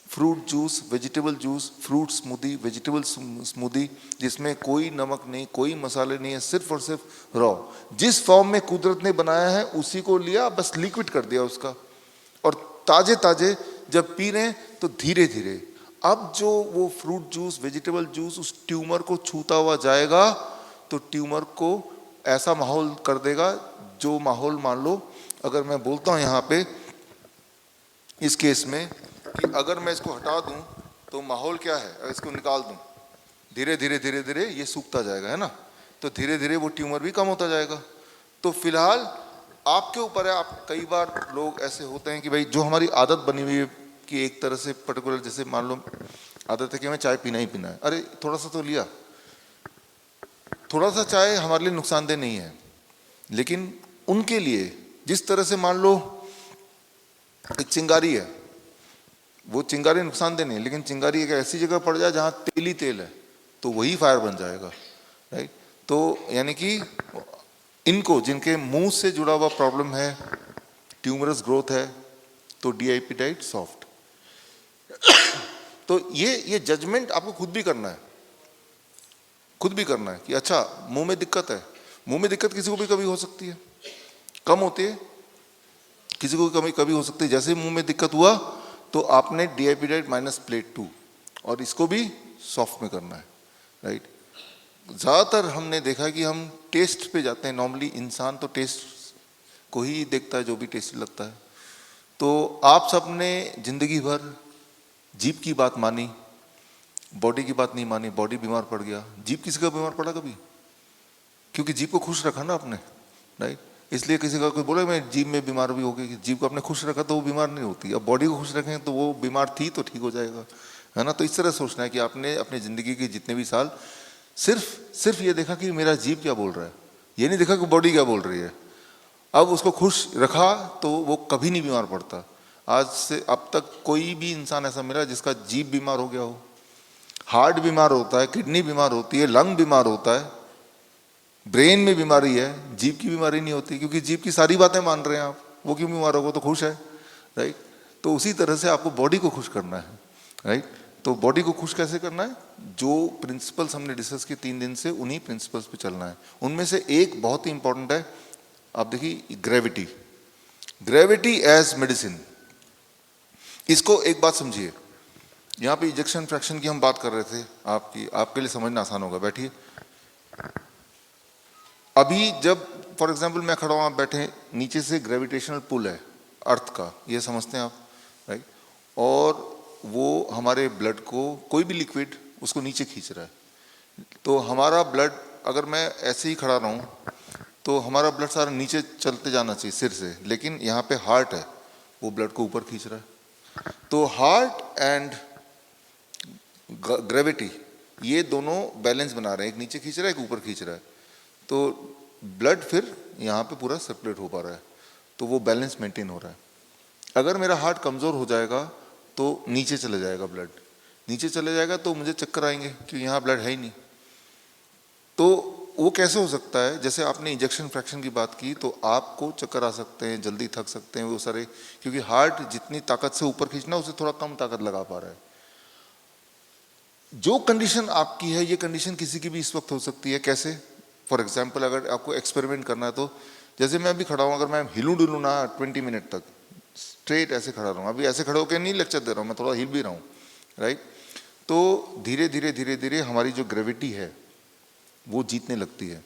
Fruit juice, vegetable juice, fruit smoothie, vegetable smoothie, जिसमें कोई नमक नहीं, कोई मसाले नहीं है, सिर्फ और सिर्फ रॉ, जिस फॉर्म में कुदरत ने बनाया है उसी को लिया, बस लिक्विड कर दिया उसका, और ताजे ताजे जब पी रहे हैं तो धीरे धीरे। अब जो वो फ्रूट जूस, वेजिटेबल जूस उस ट्यूमर को छूता हुआ जाएगा तो ट्यूमर को ऐसा माहौल कर देगा, जो माहौल मान लो अगर मैं बोलता हूं यहाँ पे इस केस में कि अगर मैं इसको हटा दूं तो माहौल क्या है, अगर इसको निकाल दूं धीरे धीरे धीरे धीरे ये सूखता जाएगा, है ना, तो धीरे धीरे वो ट्यूमर भी कम होता जाएगा। तो फिलहाल आपके ऊपर है। आप कई बार लोग ऐसे होते हैं कि भाई जो हमारी आदत बनी हुई है कि एक तरह से पर्टिकुलर, जैसे मान लो आदत है कि हमें चाय पीना ही पीना है, अरे थोड़ा सा तो लिया, थोड़ा सा चाय हमारे लिए नुकसानदेह नहीं है, लेकिन उनके लिए जिस तरह से मान लो एक चिंगारी है, वो चिंगारी नुकसानदेह नहीं है, लेकिन चिंगारी एक ऐसी जगह पड़ जाए जहां तेल ही तेल है तो वही फायर बन जाएगा, राइट। तो यानी कि इनको जिनके मुंह से जुड़ा हुआ प्रॉब्लम है, ट्यूमरस ग्रोथ है, तो DIP डाइट सॉफ्ट। तो ये जजमेंट आपको खुद भी करना है, खुद भी करना है कि अच्छा मुंह में दिक्कत है। मुंह में दिक्कत किसी को भी कभी हो सकती है, कम होती है, किसी को कभी कभी हो सकती है। जैसे मुंह में दिक्कत हुआ तो आपने DIP डाइट माइनस प्लेट 2 और इसको भी सॉफ्ट में करना है, राइट। ज़्यादातर हमने देखा कि हम टेस्ट पे जाते हैं, नॉर्मली इंसान तो टेस्ट को ही देखता है जो भी टेस्टी लगता है। तो आप सबने जिंदगी भर जीभ की बात मानी, बॉडी की बात नहीं मानी, बॉडी बीमार पड़ गया। जीभ किसी का बीमार पड़ा कभी? क्योंकि जीभ को खुश रखा ना आपने, राइट। इसलिए किसी का कोई बोले मैं जीभ में बीमार भी हो गई, जीभ को आपने खुश रखा तो वो बीमार नहीं होती। अब बॉडी को खुश रखें तो वो बीमार थी तो ठीक हो जाएगा, है ना। तो इस तरह सोचना है कि आपने अपनी ज़िंदगी के जितने भी साल सिर्फ ये देखा कि मेरा जीभ क्या बोल रहा है, ये नहीं देखा कि बॉडी क्या बोल रही है। अब उसको खुश रखा तो वो कभी नहीं बीमार पड़ता। आज से अब तक कोई भी इंसान ऐसा मिला जिसका जीभ बीमार हो गया हो? हार्ट बीमार होता है, किडनी बीमार होती है, लंग बीमार होता है, ब्रेन में बीमारी है, जीभ की बीमारी नहीं होती, क्योंकि जीभ की सारी बातें मान रहे हैं आप। वो क्यों बीमार होगा, तो खुश है, राइट। तो उसी तरह से आपको बॉडी को खुश करना है, राइट। तो बॉडी को खुश कैसे करना है? जो प्रिंसिपल्स हमने डिस्कस किए 3 दिन से, उन्हीं प्रिंसिपल्स पे चलना है। उनमें से एक बहुत ही इंपॉर्टेंट है, आप देखिए, ग्रेविटी। Gravity as medicine. इसको एक बात समझिए, यहाँ पे इजेक्शन फ्रैक्शन की हम बात कर रहे थे, आपके लिए समझना आसान होगा। बैठिए। अभी जब फॉर एग्जाम्पल मैं खड़ा हूँ, आप बैठे, नीचे से ग्रेविटेशनल पुल है अर्थ का, ये समझते हैं आप, राइट। और वो हमारे ब्लड को, कोई भी लिक्विड उसको नीचे खींच रहा है। तो हमारा ब्लड, अगर मैं ऐसे ही खड़ा रहूं तो हमारा ब्लड सारा नीचे चलते जाना चाहिए सिर से, लेकिन यहाँ पे हार्ट है, वो ब्लड को ऊपर खींच रहा है। तो हार्ट एंड ग्रेविटी ये दोनों बैलेंस बना रहे हैं, एक नीचे खींच रहा है, एक ऊपर खींच रहा है। तो ब्लड फिर यहाँ पे पूरा सर्कुलेट हो पा रहा है, तो वो बैलेंस मेंटेन हो रहा है। अगर मेरा हार्ट कमज़ोर हो जाएगा तो नीचे चले जाएगा ब्लड, नीचे चले जाएगा तो मुझे चक्कर आएंगे क्योंकि यहाँ ब्लड है ही नहीं। तो वो कैसे हो सकता है? जैसे आपने इंजेक्शन फ्रैक्शन की बात की, तो आपको चक्कर आ सकते हैं, जल्दी थक सकते हैं वो सारे, क्योंकि हार्ट जितनी ताकत से ऊपर खींचना उससे थोड़ा कम ताकत लगा पा रहा है। जो कंडीशन आपकी है ये कंडीशन किसी की भी इस वक्त हो सकती है। कैसे? फॉर एग्जाम्पल अगर आपको एक्सपेरिमेंट करना है तो जैसे मैं अभी खड़ा हूँ, अगर मैं हिलूँ डुलूँ ना 20 मिनट तक स्ट्रेट ऐसे खड़ा रहूँ, अभी ऐसे खड़े होकर नहीं लेक्चर दे रहा हूँ, मैं थोड़ा हिल भी रहा हूँ, राइट? तो धीरे धीरे धीरे धीरे हमारी जो ग्रेविटी है वो जीतने लगती है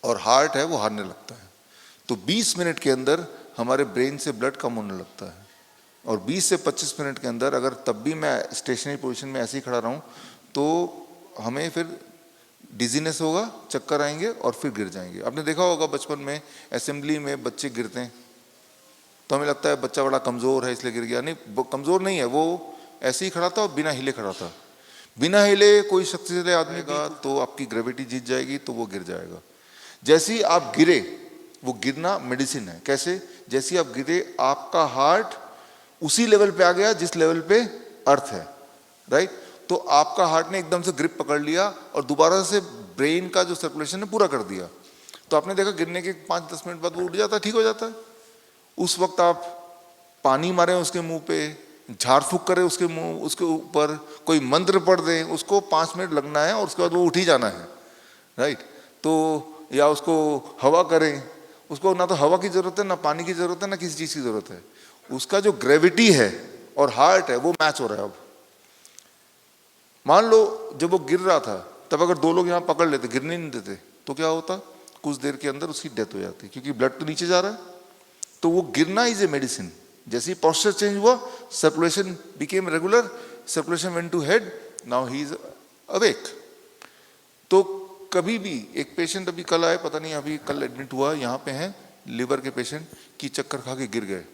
और हार्ट है वो हारने लगता है। तो 20 मिनट के अंदर हमारे ब्रेन से ब्लड कम होने लगता है, और 20 से 25 मिनट के अंदर अगर तब भी मैं स्टेशनरी पोजीशन में ऐसे ही खड़ा रहूं तो हमें फिर डिजीनेस होगा, चक्कर आएंगे और फिर गिर जाएंगे। आपने देखा होगा बचपन में असेंबली में बच्चे गिरते हैं तो हमें लगता है बच्चा बड़ा कमज़ोर है इसलिए गिर गया। नहीं, कमज़ोर नहीं है, वो ऐसे ही खड़ा था और बिना हिले खड़ा था। बिना हिले कोई शक्तिशाली आदमी का तो आपकी ग्रेविटी जीत जाएगी तो वो गिर जाएगा। जैसे ही आप गिरे, वो गिरना मेडिसिन है। कैसे? जैसे ही आप गिरे आपका हार्ट उसी लेवल पे आ गया जिस लेवल पे अर्थ है, राइट? तो आपका हार्ट ने एकदम से ग्रिप पकड़ लिया और दोबारा से ब्रेन का जो सर्कुलेशन है पूरा कर दिया। तो आपने देखा गिरने के 5-10 मिनट बाद वो उठ जाता है, ठीक हो जाता है। उस वक्त आप पानी मारें उसके मुंह पे, झाड़ फूक करें उसके मुंह उसके ऊपर, कोई मंत्र पढ़ दें, उसको 5 मिनट लगना है और उसके बाद वो उठ ही जाना है, राइट? तो या उसको हवा करें, उसको ना तो हवा की जरूरत है, ना पानी की जरूरत है, ना किसी चीज की जरूरत है। उसका जो ग्रेविटी है और हार्ट है वो मैच हो रहा है। अब मान लो जब वो गिर रहा था तब अगर 2 लोग यहाँ पकड़ लेते, गिरने नहीं देते, तो क्या होता? कुछ देर के अंदर उसकी डेथ हो जाती, क्योंकि ब्लड तो नीचे जा रहा है। तो वो गिरना इज ए मेडिसिन। जैसे ही पोस्चर चेंज हुआ, circulation became regular, circulation went to head, now he is awake. तो कभी भी एक पेशेंट अभी कल आए, पता नहीं अभी कल एडमिट हुआ, यहाँ पे हैं लिवर के पेशेंट की चक्कर खा के गिर गए।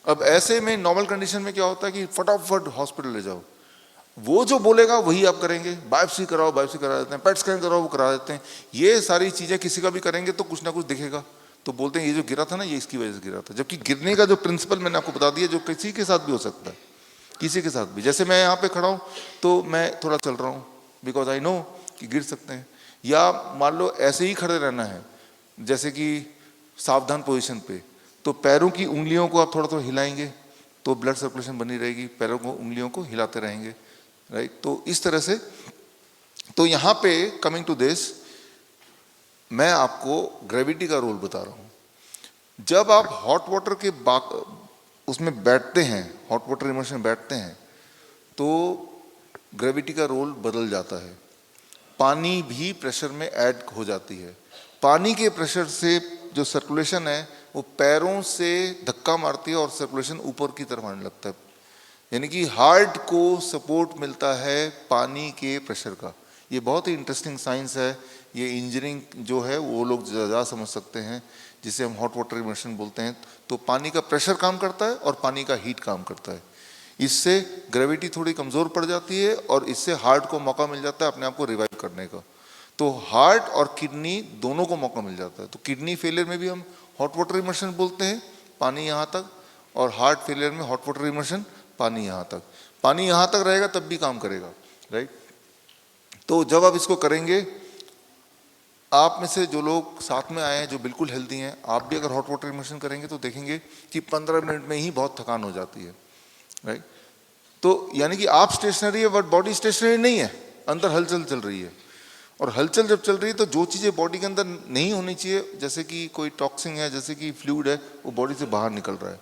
अब ऐसे में नॉर्मल कंडीशन में क्या होता है कि फटाफट हॉस्पिटल ले जाओ, वो जो बोलेगा वही आप करेंगे। बायोप्सी कराओ, बायोप्सी करा देते हैं, पेट स्कैन कराओ, वो करा देते हैं। ये सारी चीजें किसी का भी करेंगे तो कुछ ना कुछ दिखेगा, तो बोलते हैं ये जो गिरा था ना ये इसकी वजह से गिरा था। जबकि गिरने का जो प्रिंसिपल मैंने आपको बता दिया, जो किसी के साथ भी हो सकता है, किसी के साथ भी। जैसे मैं यहाँ पे खड़ा हूँ तो मैं थोड़ा चल रहा हूँ बिकॉज आई नो कि गिर सकते हैं, या मान लो ऐसे ही खड़े रहना है जैसे कि सावधान पोजीशन पे, तो पैरों की उंगलियों को आप थोड़ा थोड़ा हिलाएंगे तो ब्लड सर्कुलेशन बनी रहेगी, पैरों को उंगलियों को हिलाते रहेंगे, राइट? तो इस तरह से। तो यहाँ पे कमिंग टू दिस, मैं आपको ग्रेविटी का रोल बता रहा हूँ। जब आप हॉट वाटर के उसमें बैठते हैं, हॉट वाटर इमर्शन में बैठते हैं, तो ग्रेविटी का रोल बदल जाता है। पानी भी प्रेशर में ऐड हो जाती है। पानी के प्रेशर से जो सर्कुलेशन है वो पैरों से धक्का मारती है और सर्कुलेशन ऊपर की तरफ आने लगता है। यानी कि हार्ट को सपोर्ट मिलता है पानी के प्रेशर का। ये बहुत ही इंटरेस्टिंग साइंस है। ये इंजीनियरिंग जो है वो लोग ज़्यादा समझ सकते हैं, जिसे हम हॉट वाटर इमर्शन बोलते हैं। तो पानी का प्रेशर काम करता है और पानी का हीट काम करता है। इससे ग्रेविटी थोड़ी कमज़ोर पड़ जाती है और इससे हार्ट को मौका मिल जाता है अपने आप को रिवाइव करने का। तो हार्ट और किडनी दोनों को मौका मिल जाता है। तो किडनी फेलियर में भी हम हॉट वाटर इमर्शन बोलते हैं, पानी यहाँ तक, और हार्ट फेलियर में हॉट वाटर इमर्शन, पानी यहाँ तक। पानी यहाँ तक रहेगा तब भी काम करेगा, राइट? तो जब आप इसको करेंगे, आप में से जो लोग साथ में आए हैं जो बिल्कुल हेल्दी हैं, आप भी अगर हॉट वाटर इमर्शन करेंगे तो देखेंगे कि 15 मिनट में ही बहुत थकान हो जाती है, राइट? तो यानी कि आप स्टेशनरी है बट बॉडी स्टेशनरी नहीं है, अंदर हलचल चल रही है। और हलचल जब चल रही है तो जो चीज़ें बॉडी के अंदर नहीं होनी चाहिए, जैसे कि कोई टॉक्सिन है, जैसे कि फ्लूइड है, वो बॉडी से बाहर निकल रहा है।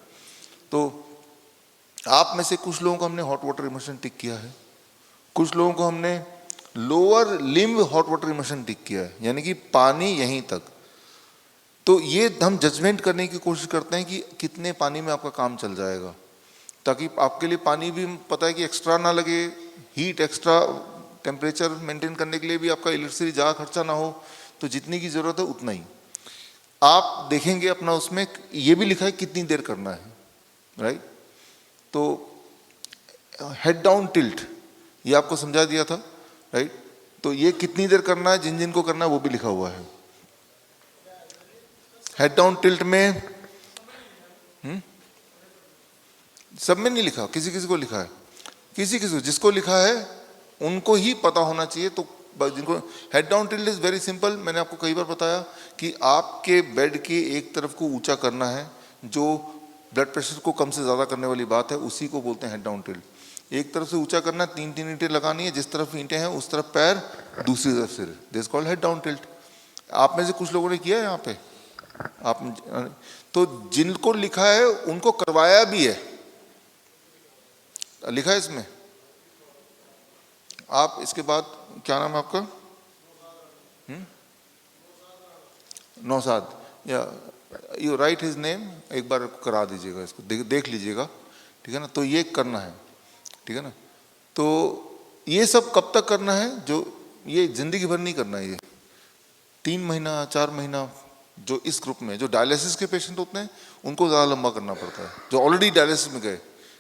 तो आप में से कुछ लोगों को हमने हॉट वाटर इमर्शन टिक किया है, कुछ लोगों को हमने lower limb hot water immersion tick किया है, यानी कि पानी यहीं तक। तो ये हम जजमेंट करने की कोशिश करते हैं कि कितने पानी में आपका काम चल जाएगा, ताकि आपके लिए पानी भी पता है कि एक्स्ट्रा ना लगे, हीट एक्स्ट्रा टेम्परेचर मेंटेन करने के लिए भी आपका इलेक्ट्रिसिटी ज़्यादा खर्चा ना हो, तो जितनी की ज़रूरत है उतना ही आप देखेंगे अपना। उसमें ये भी लिखा है कितनी देर करना है, राइट। तो हेड डाउन टिल्ट ये आपको समझा दिया था, राइट। तो ये कितनी देर करना है, जिन जिन को करना है वो भी लिखा हुआ है। हेड डाउन टिल्ट में सब में नहीं लिखा, किसी किसी को लिखा है, किसी किसी को, जिसको लिखा है उनको ही पता होना चाहिए। तो जिनको head down tilt is very simple, मैंने आपको कई बार बताया कि आपके बेड के एक तरफ को ऊंचा करना है, जो ब्लड प्रेशर को कम से ज़्यादा करने वाली बात है, उसी को बोलते हैं हेड डाउन टिल्ट। एक तरफ से ऊंचा करना, 3-3 ईंटें लगानी है, जिस तरफ ईंटें हैं उस तरफ पैर, दूसरी तरफ सिर, this called head down tilt. आप में से कुछ लोगों ने किया है यहाँ पे, आप तो जिनको लिखा है उनको करवाया भी है, लिखा है इसमें। आप इसके बाद क्या नाम है आपका, नौसाद, या यू राइट हिज नेम, एक बार करा दीजिएगा इसको, देख लीजिएगा, ठीक है ना। तो ये करना है, ठीक है ना। तो ये सब कब तक करना है, जो ये जिंदगी भर नहीं करना है, ये 3 महीना 4 महीना। जो इस ग्रुप में जो डायलिसिस के पेशेंट होते हैं उनको ज़्यादा लंबा करना पड़ता है, जो ऑलरेडी डायलिसिस में गए।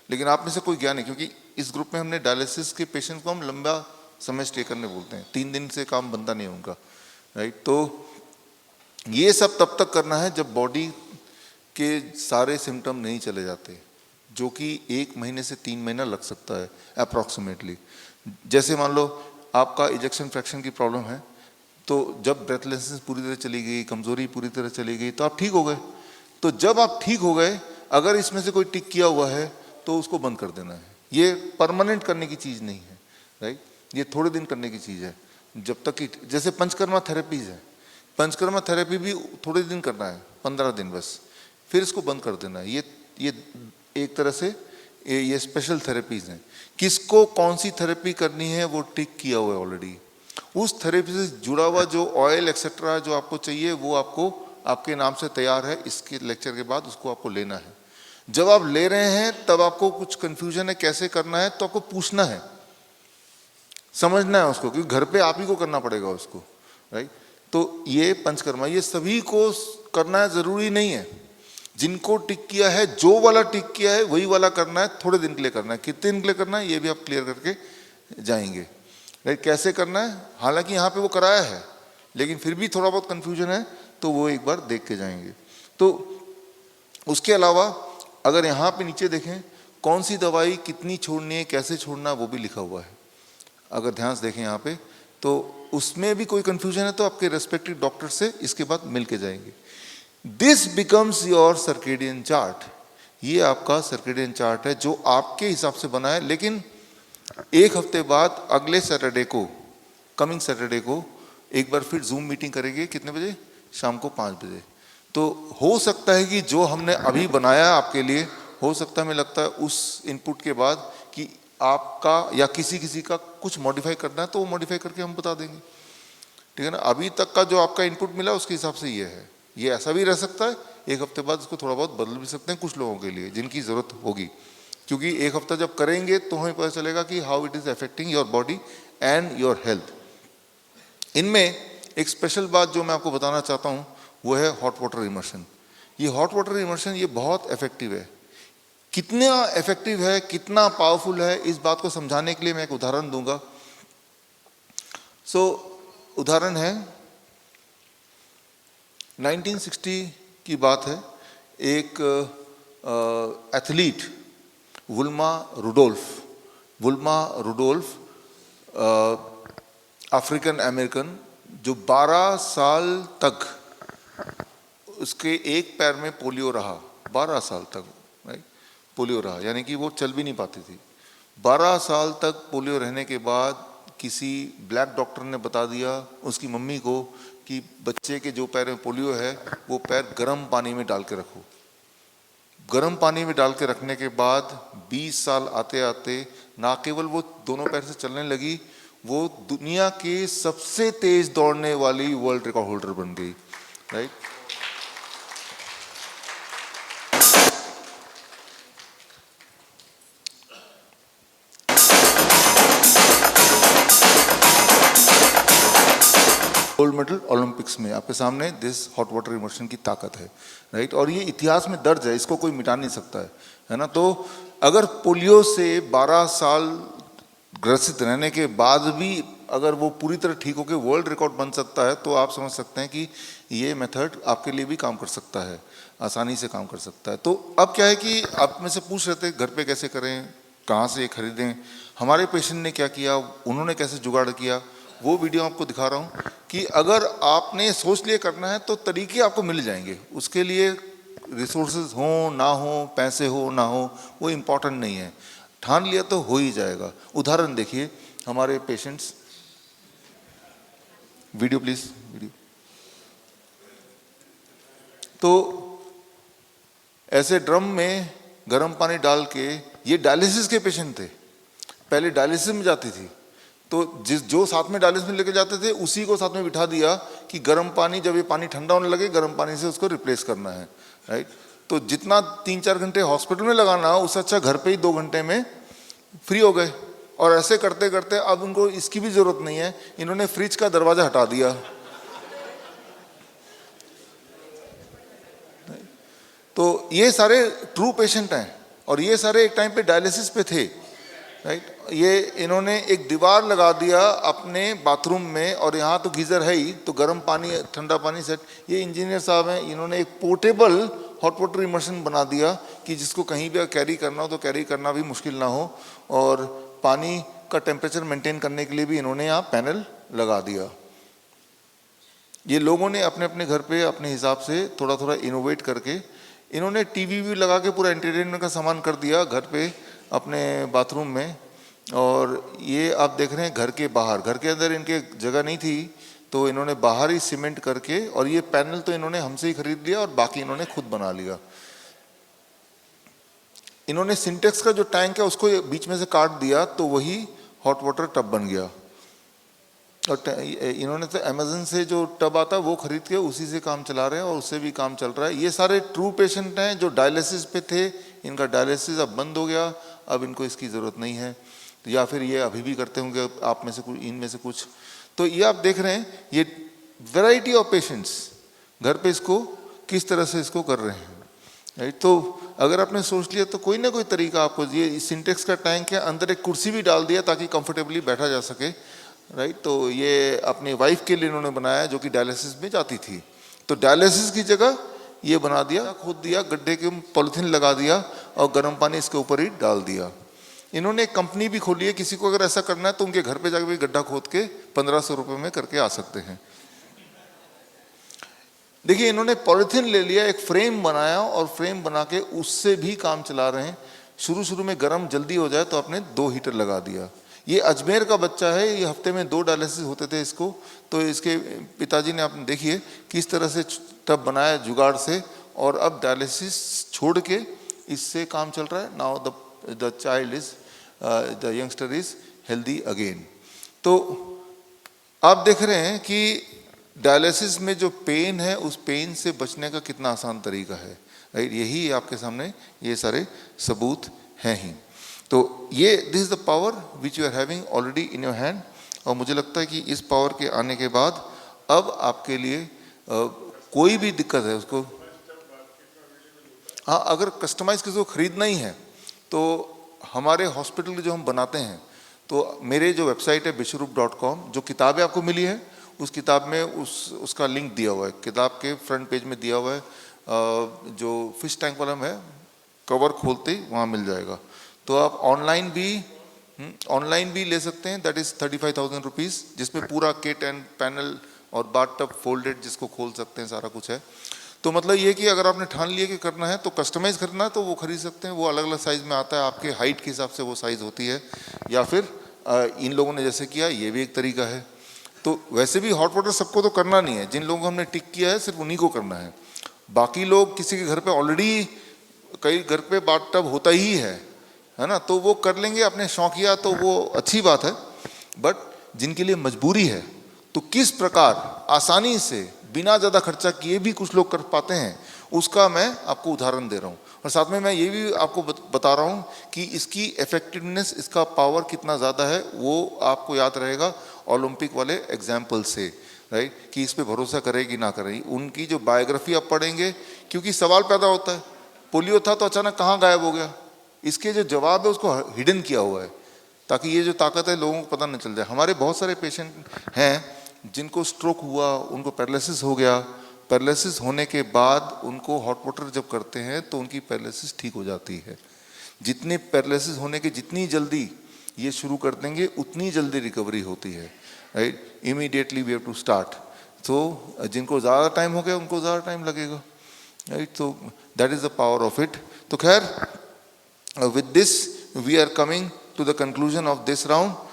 लेकिन आप में से कोई गया नहीं, क्योंकि इस ग्रुप में हमने डायलिसिस के पेशेंट को हम लंबा समय स्टे करने बोलते हैं, 3 दिन से काम बनता नहीं है उनका, राइट। तो ये सब तब तक करना है जब बॉडी के सारे सिम्टम नहीं चले जाते, जो कि 1 महीने से 3 महीना लग सकता है अप्रॉक्सीमेटली। जैसे मान लो आपका इजेक्शन फ्रैक्शन की प्रॉब्लम है, तो जब ब्रेथलेसनेस पूरी तरह चली गई, कमजोरी पूरी तरह चली गई, तो आप ठीक हो गए। तो जब आप ठीक हो गए, अगर इसमें से कोई टिक किया हुआ है तो उसको बंद कर देना है। ये परमानेंट करने की चीज़ नहीं है, राइट। ये थोड़े दिन करने की चीज़ है, जब तक कि जैसे पंचकर्मा थेरेपीज है, पंचकर्मा थेरेपी भी थोड़े दिन करना है, 15 दिन बस, फिर इसको बंद कर देना है। ये एक तरह से ये स्पेशल थेरेपीज हैं। किसको कौन सी थेरेपी करनी है वो टिक किया हुआ है ऑलरेडी। उस थेरेपी से जुड़ा हुआ जो ऑयल एक्सेट्रा जो आपको चाहिए वो आपको आपके नाम से तैयार है, इसके लेक्चर के बाद उसको आपको लेना है। जब आप ले रहे हैं तब आपको कुछ कंफ्यूजन है कैसे करना है, तो आपको पूछना है, समझना है उसको, क्योंकि घर पे आप ही को करना पड़ेगा उसको, राइट। तो ये पंचकर्मा ये सभी को करना जरूरी नहीं है। जिनको टिक किया है, जो वाला टिक किया है वही वाला करना है, थोड़े दिन के लिए करना है। कितने दिन के लिए करना है ये भी आप क्लियर करके जाएंगे, राइट। कैसे करना है, हालांकि यहाँ पे वो कराया है, लेकिन फिर भी थोड़ा बहुत कंफ्यूजन है, तो वो एक बार देख के जाएंगे। तो उसके अलावा अगर यहाँ पे नीचे देखें कौन सी दवाई कितनी छोड़नी है, कैसे छोड़ना, वो भी लिखा हुआ है। अगर ध्यान से देखें यहाँ पे, तो उसमें भी कोई कंफ्यूजन है तो आपके रेस्पेक्टिव डॉक्टर से इसके बाद मिल के जाएंगे। This becomes your circadian chart. ये आपका सर्केडियन चार्ट है जो आपके हिसाब से बना है। लेकिन एक हफ्ते बाद अगले सैटरडे को, कमिंग सैटरडे को एक बार फिर जूम मीटिंग करेंगे। कितने बजे? शाम को 5 बजे। तो हो सकता है कि जो हमने अभी बनाया आपके लिए, हो सकता है, हमें लगता है उस इनपुट के बाद कि आपका या किसी का कुछ मॉडिफाई करना है तो वो मॉडिफाई करके हम बता देंगे, ठीक है ना। अभी तक का जो आपका इनपुट मिला उसके हिसाब से ये है। ये ऐसा भी रह सकता है, एक हफ्ते बाद इसको थोड़ा बहुत बदल भी सकते हैं कुछ लोगों के लिए जिनकी ज़रूरत होगी, क्योंकि एक हफ्ता जब करेंगे तो हमें पता चलेगा कि how it is affecting your body and your health. इनमें एक स्पेशल बात जो मैं आपको बताना चाहता हूँ वो है हॉट वाटर इमर्शन। ये हॉट वाटर इमर्शन ये बहुत इफेक्टिव है। कितना इफेक्टिव है, कितना पावरफुल है, इस बात को समझाने के लिए मैं एक उदाहरण दूंगा। उदाहरण है 1960 की बात है। एक एथलीट वुल्मा रुडोल्फ अफ्रीकन अमेरिकन, जो 12 साल तक उसके एक पैर में पोलियो रहा, 12 साल तक, राइट, पोलियो रहा, यानी कि वो चल भी नहीं पाती थी। 12 साल तक पोलियो रहने के बाद किसी ब्लैक डॉक्टर ने बता दिया उसकी मम्मी को कि बच्चे के जो पैर में पोलियो है वो पैर गर्म पानी में डाल के रखो। गर्म पानी में डाल के रखने के बाद 20 साल आते आते ना केवल वो दोनों पैर से चलने लगी, वो दुनिया के सबसे तेज दौड़ने वाली वर्ल्ड रिकॉर्ड होल्डर बन गई, राइट। गोल्ड मेडल ओलंपिक्स में, आपके सामने दिस हॉट वाटर इमर्शन की ताकत है, राइट। और ये इतिहास में दर्ज है, इसको कोई मिटा नहीं सकता है ना। तो अगर पोलियो से 12 साल ग्रसित रहने के बाद भी अगर वो पूरी तरह ठीक होकर वर्ल्ड रिकॉर्ड बन सकता है, तो आप समझ सकते हैं कि ये मेथड आपके लिए भी काम कर सकता है, आसानी से काम कर सकता है। तो अब क्या है कि आप में से पूछ रहे थे घर पे कैसे करें, कहाँ से खरीदें। हमारे पेशेंट ने क्या किया, उन्होंने कैसे जुगाड़ किया, वो वीडियो आपको दिखा रहा हूँ कि अगर आपने सोच लिए करना है तो तरीके आपको मिल जाएंगे। उसके लिए रिसोर्सेज हो ना हो, पैसे हो ना हो, वो इम्पोर्टेंट नहीं है, ठान लिया तो हो ही जाएगा। उदाहरण देखिए हमारे पेशेंट्स, वीडियो प्लीज, वीडियो। तो ऐसे ड्रम में गर्म पानी डाल के, ये डायलिसिस के पेशेंट थे, पहले डायलिसिस में जाती थी, तो जो साथ में डायलिसिस में लेके जाते थे उसी को साथ में बिठा दिया कि गर्म पानी, जब ये पानी ठंडा होने लगे गर्म पानी से उसको रिप्लेस करना है, राइट। तो जितना 3-4 घंटे हॉस्पिटल में लगाना उससे अच्छा घर पे ही 2 घंटे में फ्री हो गए। और ऐसे करते करते अब उनको इसकी भी जरूरत नहीं है, इन्होंने फ्रिज का दरवाजा हटा दिया। तो ये सारे ट्रू पेशेंट हैं और ये सारे एक टाइम पे डायलिसिस पे थे, राइट। ये इन्होंने एक दीवार लगा दिया अपने बाथरूम में और यहाँ तो गीजर है ही, तो गर्म पानी ठंडा पानी सेट। ये इंजीनियर साहब हैं, इन्होंने एक पोर्टेबल हॉट वाटर इमर्शन बना दिया कि जिसको कहीं भी कैरी करना हो तो कैरी करना भी मुश्किल ना हो, और पानी का टेम्परेचर मेंटेन करने के लिए भी इन्होंने यहाँ पैनल लगा दिया। ये लोगों ने अपने अपने घर पे अपने हिसाब से थोड़ा थोड़ा इनोवेट करके इन्होंने टीवी भी लगा के पूरा एंटरटेनमेंट का सामान कर दिया घर पे अपने बाथरूम में। और ये आप देख रहे हैं घर के बाहर, घर के अंदर इनके जगह नहीं थी तो इन्होंने बाहर ही सीमेंट करके, और ये पैनल तो इन्होंने हमसे ही खरीद लिया और बाकी इन्होंने खुद बना लिया। इन्होंने सिंटेक्स का जो टैंक है उसको बीच में से काट दिया तो वही हॉट वाटर टब बन गया। और इन्होंने तो अमेज़न से जो टब आता है वो खरीद के उसी से काम चला रहे हैं और उससे भी काम चल रहा है। ये सारे ट्रू पेशेंट हैं जो डायलिसिस पे थे, इनका डायलिसिस अब बंद हो गया, अब इनको इसकी ज़रूरत नहीं है, तो या फिर ये अभी भी करते होंगे आप में से कुछ, इनमें से कुछ। तो ये आप देख रहे हैं ये वैरायटी ऑफ पेशेंट्स घर पे इसको किस तरह से इसको कर रहे हैं, राइट। तो अगर आपने सोच लिया तो कोई ना कोई तरीका आपको, ये सिंटेक्स का टैंक है, अंदर एक कुर्सी भी डाल दिया ताकि कंफर्टेबली बैठा जा सके, राइट। तो ये अपनी वाइफ के लिए इन्होंने बनाया जो कि डायलिसिस में जाती थी, तो डायलिसिस की जगह ये बना दिया, खोद दिया, गड्ढे के पॉलिथीन लगा दिया और गर्म पानी इसके ऊपर ही डाल दिया। इन्होंने एक कंपनी भी खोली है, किसी को अगर ऐसा करना है तो उनके घर पे जाकर भी गड्ढा खोद के 1500 रुपये में करके आ सकते हैं। देखिए इन्होंने पॉलिथीन ले लिया, एक फ्रेम बनाया और फ्रेम बना के उससे भी काम चला रहे हैं। शुरू शुरू में गर्म जल्दी हो जाए तो आपने 2 हीटर लगा दिया। ये अजमेर का बच्चा है, ये हफ्ते में 2 डायलिसिस होते थे इसको, तो इसके पिताजी ने, आपने देखिए किस तरह से टब बनाया जुगाड़ से, और अब डायलिसिस छोड़ के इससे काम चल रहा है। Now the child is, the youngster is healthy again. तो आप देख रहे हैं कि डायलिसिस में जो पेन है उस पेन से बचने का कितना आसान तरीका है, राइट। यही आपके सामने ये सारे सबूत हैं ही। तो ये this is the power which you are having already in your hand, और मुझे लगता है कि इस पावर के आने के बाद अब आपके लिए कोई भी दिक्कत है उसको, हाँ, अगर कस्टमाइज किसी को खरीदना ही है तो हमारे हॉस्पिटल जो हम बनाते हैं, तो मेरे जो वेबसाइट है bishrup.com, जो किताबें आपको मिली है उस किताब में उसका लिंक दिया हुआ है, किताब के फ्रंट पेज में दिया हुआ है। जो फिश टैंक वाला है कवर खोलते ही वहाँ मिल जाएगा। तो आप ऑनलाइन भी ले सकते हैं, दैट इज़ 35,000 रुपीज़, जिसमें पूरा किट एंड पैनल और बाथ टब फोल्डेड जिसको खोल सकते हैं, सारा कुछ है। तो मतलब ये कि अगर आपने ठान लिया कि करना है तो कस्टमाइज़ करना है तो वो खरीद सकते हैं, वो अलग अलग साइज़ में आता है, आपके हाइट के हिसाब से वो साइज़ होती है। या फिर इन लोगों ने जैसे किया, ये भी एक तरीका है। तो वैसे भी हॉट वाटर सबको तो करना नहीं है, जिन लोगों को हमने टिक किया है सिर्फ उन्हीं को करना है। बाकी लोग किसी के घर पे ऑलरेडी, कई घर पे बाथ टब होता ही है ना, तो वो कर लेंगे अपने शौकिया, तो वो अच्छी बात है। बट जिनके लिए मजबूरी है तो किस प्रकार आसानी से बिना ज़्यादा खर्चा किए भी कुछ लोग कर पाते हैं, उसका मैं आपको उदाहरण दे रहा हूँ। और साथ में मैं ये भी आपको बता रहा हूँ कि इसकी इफेक्टिवनेस, इसका पावर कितना ज़्यादा है, वो आपको याद रहेगा ओलंपिक वाले एग्जाम्पल से। राइट, कि इस पे भरोसा करें कि ना करें। उनकी जो बायोग्राफी आप पढ़ेंगे, क्योंकि सवाल पैदा होता है पोलियो था तो अचानक कहाँ गायब हो गया, इसके जो जवाब है उसको हिडन किया हुआ है, ताकि ये जो ताकत है लोगों को पता न चल जाए। हमारे बहुत सारे पेशेंट हैं जिनको स्ट्रोक हुआ, उनको पैरालिसिस हो गया, पैरालिसिस होने के बाद उनको हॉट वाटर जब करते हैं तो उनकी पैरालिसिस ठीक हो जाती है। जितने पैरालिसिस होने के जितनी जल्दी ये शुरू कर देंगे उतनी जल्दी रिकवरी होती है, right. Immediately we have to start. तो जिनको ज़्यादा टाइम हो गया उनको ज़्यादा टाइम लगेगा, राइट। तो that is the power of it. तो खैर, with this we are coming to the conclusion of this round.